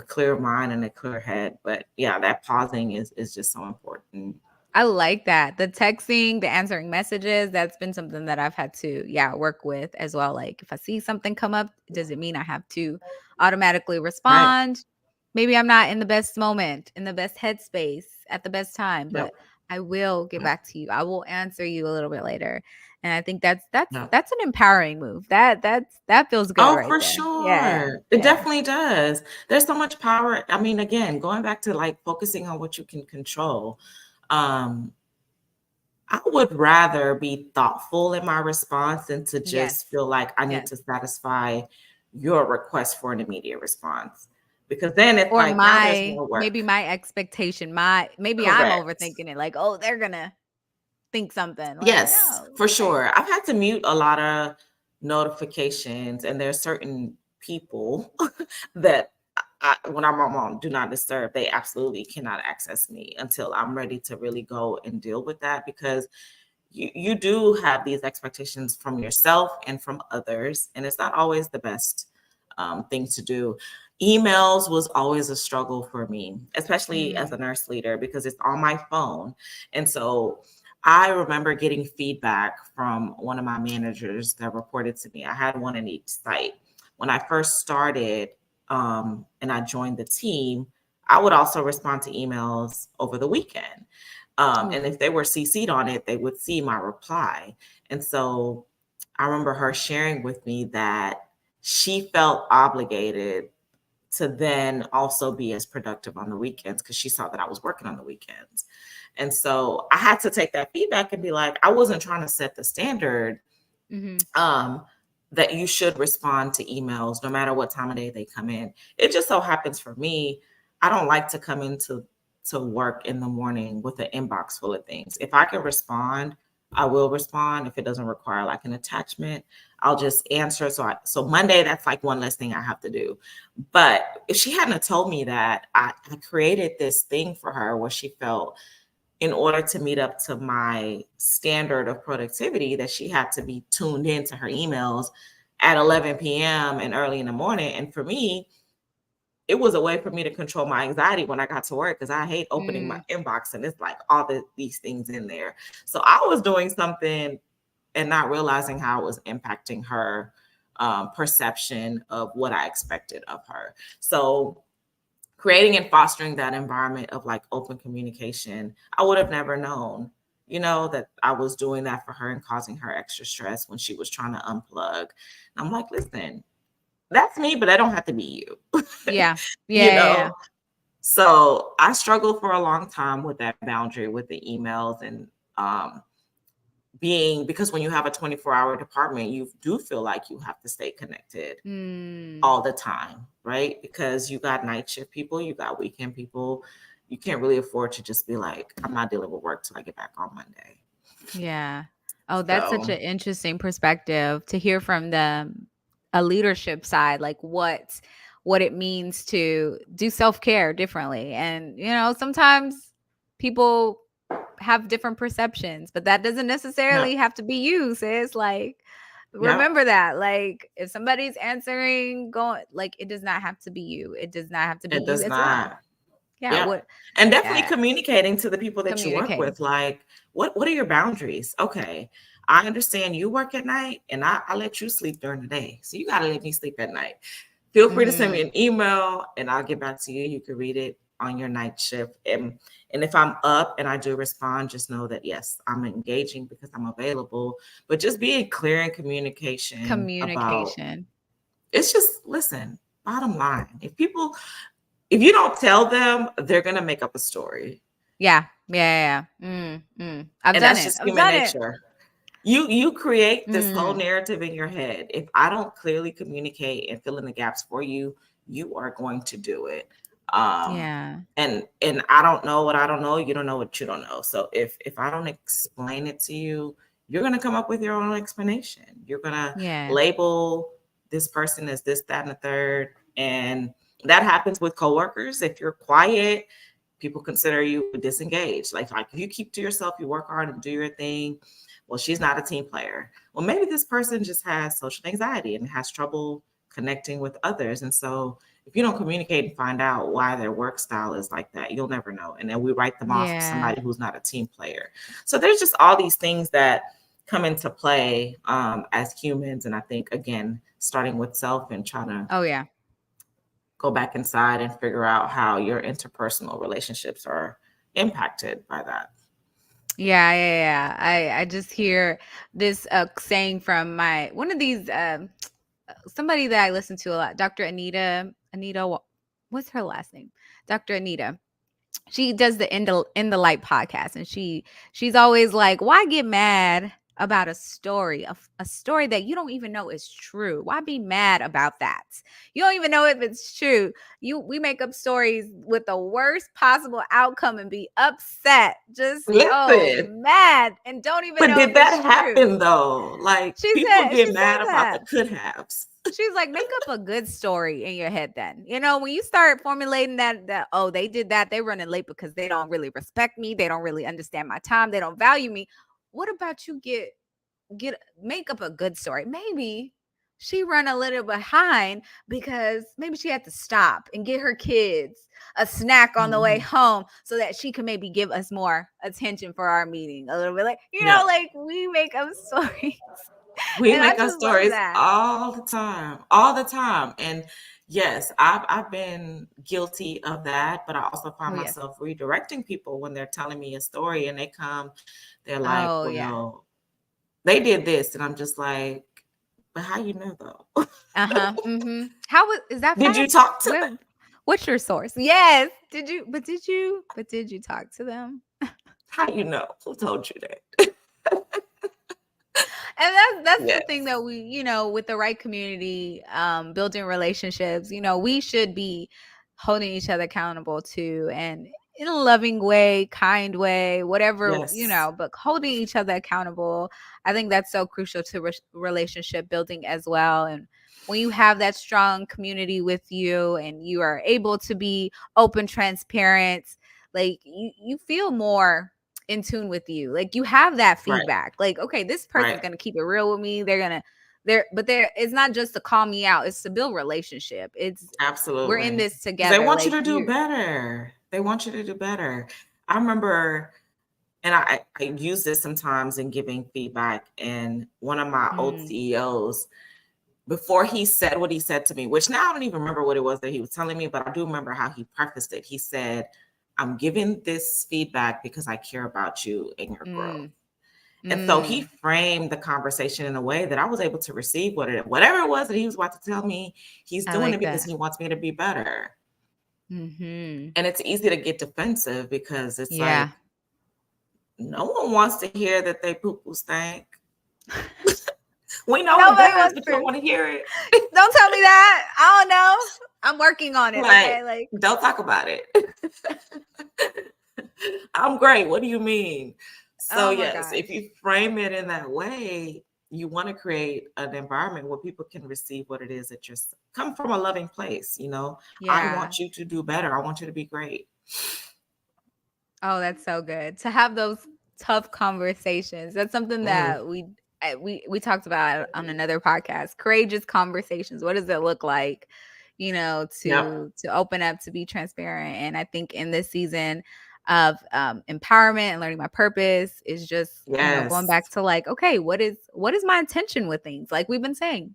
clear mind and a clear head. But yeah, that pausing is just so important. I like that. The texting, the answering messages, that's been something that I've had to, work with as well. Like if I see something come up, does it mean I have to automatically Right. respond? Maybe I'm not in the best moment, in the best headspace at the best time, but Yep. I will get Yep. back to you. I will answer you a little bit later. And I think that's Yep. that's an empowering move. That feels good Oh, right for there. Yeah. sure. It Yeah. definitely does. There's so much power. I mean, again, going back to like focusing on what you can control. Um, I would rather be thoughtful in my response than to Yes. just feel like I need Yes. to satisfy your request for an immediate response. Because then it's Or like now there's more work. maybe my expectation, maybe I'm Correct. overthinking it, like, "Oh, they're gonna think something." Like, Yes, no, for like sure. I've had to mute a lot of notifications, and there's certain people that when I'm on do not disturb, they absolutely cannot access me until I'm ready to really go and deal with that, because you do have these expectations from yourself and from others, and it's not always the best thing to do. Emails was always a struggle for me, especially as a mm, nurse leader, because it's on my phone. And so I remember getting feedback from one of my managers that reported to me. I had one in each site. When I first started and I joined the team, I would also respond to emails over the weekend. And oof, if they were CC'd on it, they would see my reply. And so I remember her sharing with me that she felt obligated to then also be as productive on the weekends, because she saw that I was working on the weekends. And so I had to take that feedback and be like, I wasn't trying to set the standard mhm, um, that you should respond to emails no matter what time of day they come in. It just so happens for me, I don't like to come into work in the morning with an inbox full of things. If I can respond, I will respond. If it doesn't require like an attachment, I'll just answer. So Monday, that's like one less thing I have to do. But if she hadn't have told me that, I created this thing for her where she felt, in order to meet up to my standard of productivity, that she had to be tuned into her emails at 11 p.m. and early in the morning. And for me, it was a way for me to control my anxiety when I got to work, because I hate opening my mm, inbox and it's like all these things in there. So I was doing something and not realizing how it was impacting her perception of what I expected of her. So creating and fostering that environment of like open communication, I would have never known, that I was doing that for her and causing her extra stress when she was trying to unplug. And I'm like, listen, that's me, but I don't have to be you. yeah, you yeah, yeah, know? yeah, So I struggled for a long time with that boundary with the emails, and um, because when you have a 24-hour department, you do feel like you have to stay connected mm, all the time, right? Because you got night shift people, you got weekend people. You can't really afford to just be like, I'm not dealing with work till I get back on Monday. yeah. Oh, that's such So, an interesting perspective to hear from a leadership side, like what it means to do self-care differently. And, sometimes people have different perceptions, but that doesn't yeah, necessarily have to be you, sis. Like, yeah, remember that. Like, if somebody's answering, going, like, it does not have to be you. It does not have to be it you does as well. not. Yeah. Yeah. And definitely Yeah. communicating to the people that you work Communicating. with, like, what are your boundaries? Okay, I understand you work at night and I let you sleep during the day. So you got to let me sleep at night. Feel free to send me Mm, an email and I'll get back to you. You can read it on your night shift. And if I'm up and I do respond, just know that yes, I'm engaging because I'm available. But just being clear in communication about, communication. it's just, listen, bottom line. If you don't tell them, they're gonna make up a story. Yeah. Yeah. Yeah. Yeah. I've And done that's it. just I've human done it. nature. You create this whole Mm, narrative in your head. If I don't clearly communicate and fill in the gaps for you, you are going to do it. Um, yeah. and I don't know what I don't know. You don't know what you don't know. So if I don't explain it to you, you're gonna come up with your own explanation. You're gonna Yeah. label this person as this, that, and the third. And that happens with coworkers. If you're quiet, people consider you disengaged. Like if you keep to yourself, you work hard and do your thing. Well, she's not a team player. Well, maybe this person just has social anxiety and has trouble connecting with others. And so if you don't communicate and find out why their work style is like that, you'll never know. And then we write them off as Yeah. somebody who's not a team player. So there's just all these things that come into play as humans. And I think, again, starting with self and trying to Oh yeah. go back inside and figure out how your interpersonal relationships are impacted by that. Yeah. I just hear this saying from my one of these somebody that I listen to a lot, Dr. What's her last name? Dr. Anita. She does the in the light podcast, and she's always like, why get mad about a story that you don't even know is true? Why be mad about that? You don't even know if it's true. We make up stories with the worst possible outcome and be upset, just Listen, mad, and don't even but know if did it's that true. happen though? Like people She get said mad about the that. could haves. She's like, make up a good story in your head then. When you start formulating that, oh, they did that, they running late because they don't really respect me, they don't really understand my time, they don't value me. What about you make up a good story? Maybe she run a little behind because maybe she had to stop and get her kids a snack on the way Mhm. home so that she can maybe give us more attention for our meeting a little bit. Like, Yeah. like we make up stories. We And I make up just love stories that. all the time, all the time. And yes, I've been guilty of that, but I also Oh find yes. myself redirecting people when they're telling me a story and they're like, Oh yeah. well, they did this. And I'm just like, but how you know though? Uh-huh. Mm-hmm. Is that Did you facts? talk to them? What's your source? Yes. Did you talk to them? How you know? Who told you that? And that's the thing Yes. that we, with the right community, building relationships, we should be holding each other accountable to, and in a loving way, kind way, whatever, Yes. but holding each other accountable. I think that's so crucial to relationship building as well. And when you have that strong community with you and you are able to be open, transparent, like you feel more in tune with you. Like you have that Right. feedback. Like, okay, this person's Right. gonna keep it real with me. But it's not just to call me out, it's to build relationship. We're in Absolutely. this Because they together. want you Like to do you better. They want you to do better. I remember, and I use this sometimes in giving feedback. And one of my old mm, CEOs, before he said what he said to me, which now I don't even remember what it was that he was telling me, but I do remember how he prefaced it. He said, I'm giving this feedback because I care about you and your growth. mm, And so he mm. framed the conversation in a way that I was able to receive whatever it was that he was about to tell me. He's I doing it like because that. he wants me to be better. Mm-hmm. And it's easy to get defensive because it's like Yeah. no one wants to hear that they poo poo stank. We know it Nobody does, wants but you don't to. want to hear it. Don't tell me that. I don't know. I'm working on it. Like, Okay. Like, don't talk about it. I'm great. What do you mean? So, oh my yes, gosh. if you frame it in that way, you want to create an environment where people can receive what it is that you're come from a loving place. I Yeah. want you to do better. I want you to be great. Oh, that's so good to have those tough conversations. That's something Mm, that we talked about on another podcast. Courageous conversations. What does it look like, yep. to open up, to be transparent? And I think in this season of empowerment and learning my purpose is just going Yes. back to like, okay, what is my intention with things? Like we've been saying,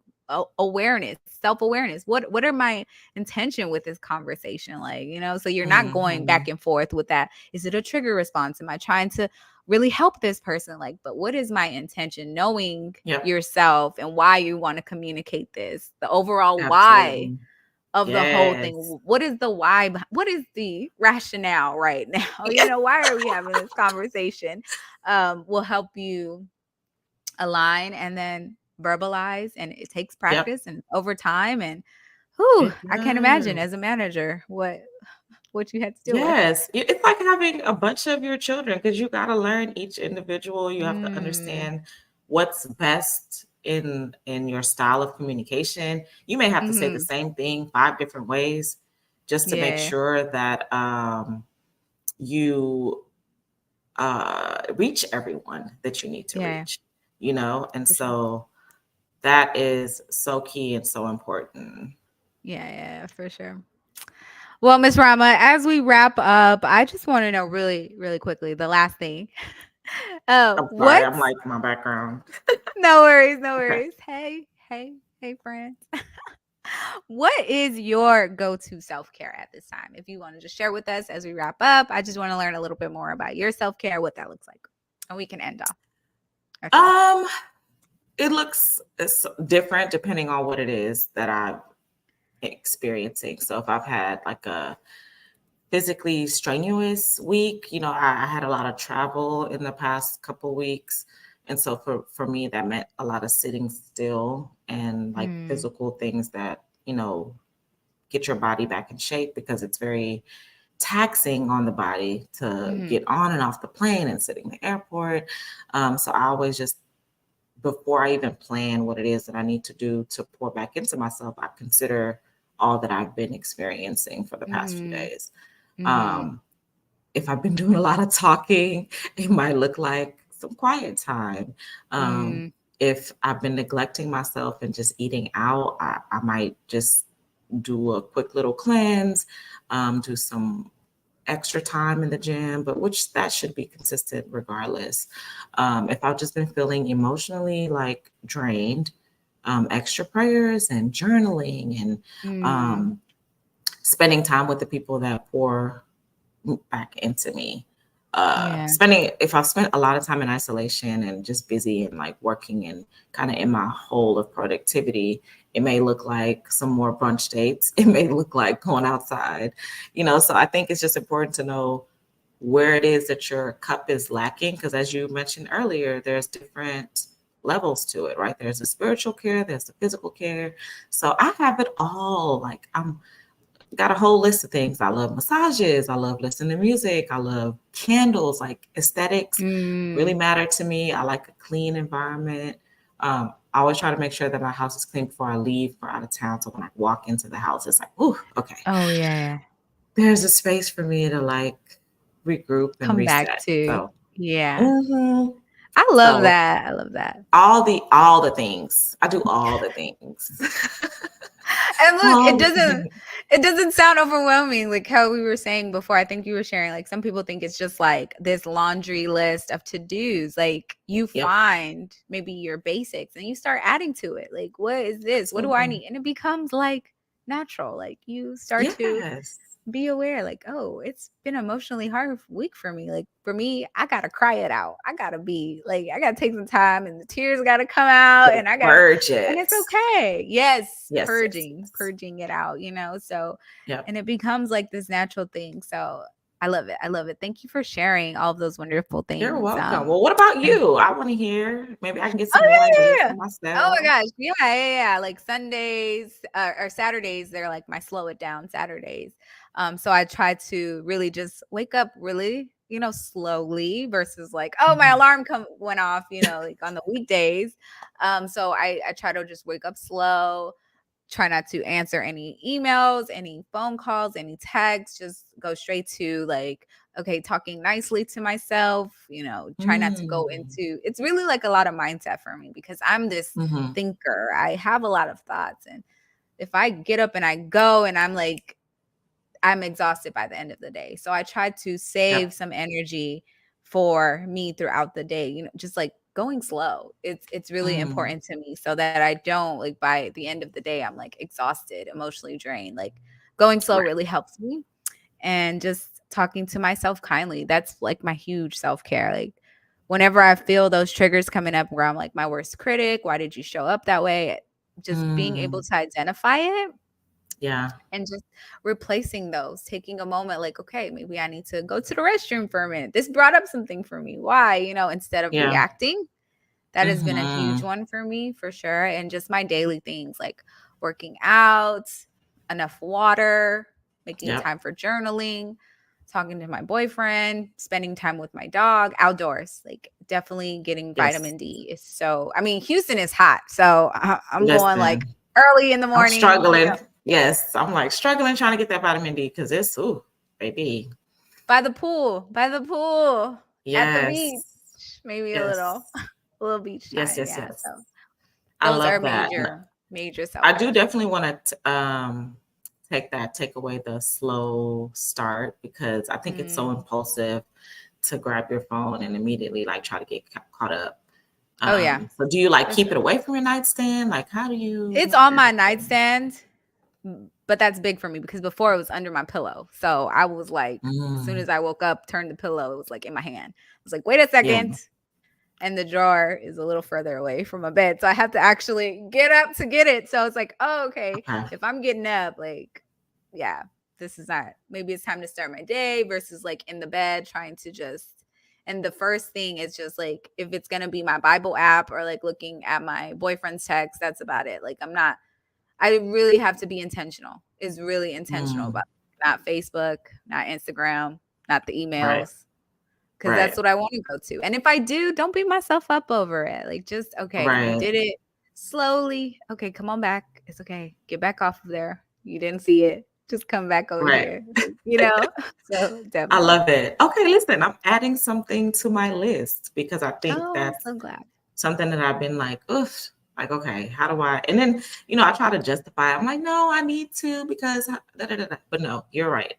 awareness, self-awareness. What are my intention with this conversation? Like, so you're not going back Mhm. and forth with that. Is it a trigger response? Am I trying to really help this person? Like, but what is my intention? Knowing Yep. yourself and why you want to communicate this, the overall why Absolutely. of the whole thing. Yes. What is the why? What is the rationale right now? Yeah. Why are we having this conversation? Will help you align and then verbalize, and it takes Yep. practice and over time. And whew, It I can't imagine does. as a manager what you had to deal with. Yes, it's like having a bunch of your children because you got to learn each individual. You have to Mm, understand what's best in your style of communication. You may have to say the mm-hmm. same thing 5 different ways just to make Yeah, sure that you reach everyone that you need to yeah, reach. And for sure. so that is so key and so important. Yeah, yeah, for sure. Well, Miss Rama, as we wrap up, I just want to know really, really quickly the last thing. I'm sorry, I'm What's like my background. no worries, no Okay. worries. Hey, hey, hey, friends. What is your go-to self-care at this time? If you want to just share with us as we wrap up, I just want to learn a little bit more about your self-care, what that looks like. And we can end off after that. Um, it's different depending on what it is that I'm experiencing. So if I've had like a physically strenuous week, I had a lot of travel in the past couple weeks. And so for me, that meant a lot of sitting still and like Mm, physical things that, get your body back in shape because it's very taxing on the body to mm, get on and off the plane and sitting in the airport. So I always just, before I even plan what it is that I need to do to pour back into myself, I consider all that I've been experiencing for the past few mm, days. mm, Um, if I've been doing a lot of talking, it might look like some quiet time. Um, mm, if I've been neglecting myself and just eating out, I might just do a quick little cleanse, do some extra time in the gym, but which that should be consistent regardless. If I've just been feeling emotionally like drained, extra prayers and journaling and mm. um, spending time with the people that pour back into me. Yeah. If I've spent a lot of time in isolation and just busy and like working and kind of in my hole of productivity, it may look like some more brunch dates. It may look like going outside, so I think it's just important to know where it is that your cup is lacking. Because as you mentioned earlier, there's different levels to it, right? There's the spiritual care, there's the physical care. So I have it all. Like I'm got a whole list of things. I love massages. I love listening to music. I love candles. Like aesthetics really Mm. matter to me. I like a clean environment. I always try to make sure that my house is clean before I leave for out of town. So when I walk into the house, it's like, ooh, okay. Oh, yeah. There's a space for me to like regroup and Come back reset. to. So, Yeah. mhm. I love So that. I love that. all the things. I do all the things. And look, all the things. it doesn't sound overwhelming like how we were saying before. I think you were sharing like some people think it's just like this laundry list of to-dos. Like you Yep. find maybe your basics and you start adding to it. Like what is this? What do I Absolutely. need? And it becomes like natural. Like you start to Yes. be aware like, oh, it's been emotionally hard week for me. Like for me, I gotta cry it out. I gotta be like, I gotta take some time and the tears gotta come out The and I gotta, and it's Burgess. okay. Yes, Yes, yes, purging, yes. purging it out, so, Yep. and it becomes like this natural thing. So I love it. I love it. Thank you for sharing all of those wonderful You're things. welcome. Well, what about And you? I want to hear. Maybe I can get oh some new ideas yeah, for yeah, yeah. Oh my myself. gosh, yeah, yeah, yeah. Like Sundays or Saturdays, they're like my slow it down Saturdays. So I try to really just wake up really, slowly versus like, oh, my Mhm. alarm went off, like on the weekdays. So I try to just wake up slow, try not to answer any emails, any phone calls, any texts, just go straight to like, okay, talking nicely to myself, try not to go Mm. into it's really like a lot of mindset for me because I'm this Mhm. thinker. I have a lot of thoughts. And if I get up and I go and I'm like, I'm exhausted by the end of the day. So I try to save Yep. some energy for me throughout the day, just like going slow. It's really Mm. important to me so that I don't like by the end of the day I'm like exhausted, emotionally drained. Like going slow Right. really helps me and just talking to myself kindly. That's like my huge self-care. Like whenever I feel those triggers coming up where I'm like my worst critic, why did you show up that way? Just being able Mm. to identify it Yeah. and just replacing those, taking a moment like, okay, maybe I need to go to the restroom for a minute. This brought up something for me. Why? Instead of Yeah. reacting, That has been a huge one for me, for sure. And just my daily things like working out, enough water, making time for journaling, talking to my boyfriend, spending time with my dog, outdoors. Like definitely getting vitamin D is so, I mean, Houston is hot. So I'm going like early in the morning. I'm struggling. Yes. I'm like struggling trying to get that vitamin D because it's, baby. By the pool. Yes. At the beach. Maybe a little beach time. Yes. So I those love are that. major self-care. I do definitely want to take away the slow start because I think it's so impulsive to grab your phone and immediately like try to get caught up. So do you like keep it away from your nightstand? Like how do you? It's on my nightstand, but that's big for me because before it was under my pillow. So I was like, as soon as I woke up, turned the pillow, it was like in my hand. I was like, wait a second. Yeah. And the drawer is a little further away from my bed. So I have to actually get up to get it. So it's like, okay. If I'm getting up, like, yeah, this is not, maybe it's time to start my day versus like in the bed trying to just, and the first thing is just like, if it's going to be my Bible app or like looking at my boyfriend's text, that's about it. Like I really have to be intentional. It's really intentional about not Facebook, not Instagram, not the emails. Right. Because that's what I want to go to. And if I do, don't beat myself up over it. Like just, okay, you did it slowly. Okay, come on back. It's okay. Get back off of there. You didn't see it. Just come back over here. So definitely. I love it. Okay, listen, I'm adding something to my list because I think that's so glad. Something that I've been like, oof. Like, okay, how do I? And then, I try to justify. I'm like, no, I need to because, but no, you're right.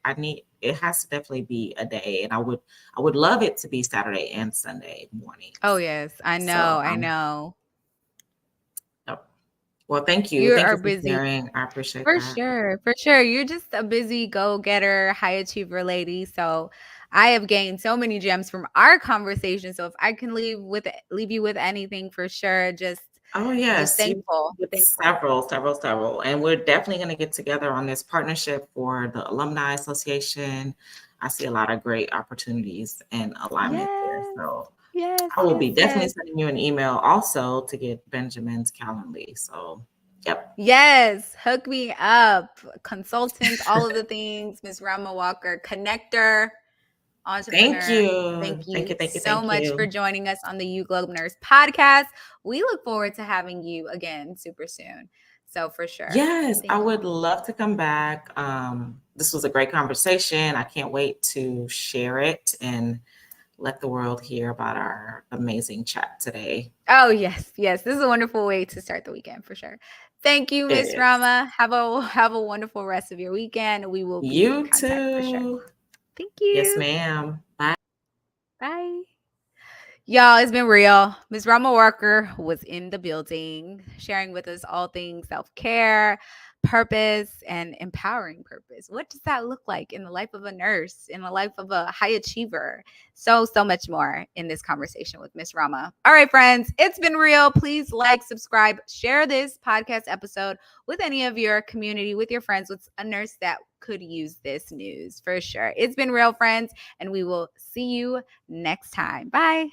It has to definitely be a day, and I would love it to be Saturday and Sunday morning. Oh yes, I know, I know. Well, thank you. Thank you for busy. Sharing. I appreciate that. For sure. You're just a busy go-getter, high achiever lady. So I have gained so many gems from our conversation. So if I can leave you with anything, for sure, just just thankful. Several. And we're definitely going to get together on this partnership for the Alumni Association. I see a lot of great opportunities and alignment there. So I will be definitely sending you an email also to get Benjamin's Calendly. So, yep. Yes, hook me up. Consultant, all of the things. Miss Rama Walker, connector, entrepreneur. Thank you so much for joining us on the You Globe Nurse podcast. We look forward to having you again super soon. So for sure. Yes, I would love to come back. This was a great conversation. I can't wait to share it and let the world hear about our amazing chat today. Oh, yes. This is a wonderful way to start the weekend for sure. Thank you, Miss Rama. Have a wonderful rest of your weekend. We will be in contact for sure. Thank you. Yes, ma'am. Bye. Bye. Y'all, it's been real. Ms. Rama Walker was in the building, sharing with us all things self-care, purpose, and empowering purpose. What does that look like in the life of a nurse, in the life of a high achiever? So much more in this conversation with Ms. Rama. All right, friends, it's been real. Please like, subscribe, share this podcast episode with any of your community, with your friends, with a nurse that could use this news for sure. It's been real, friends, and we will see you next time. Bye.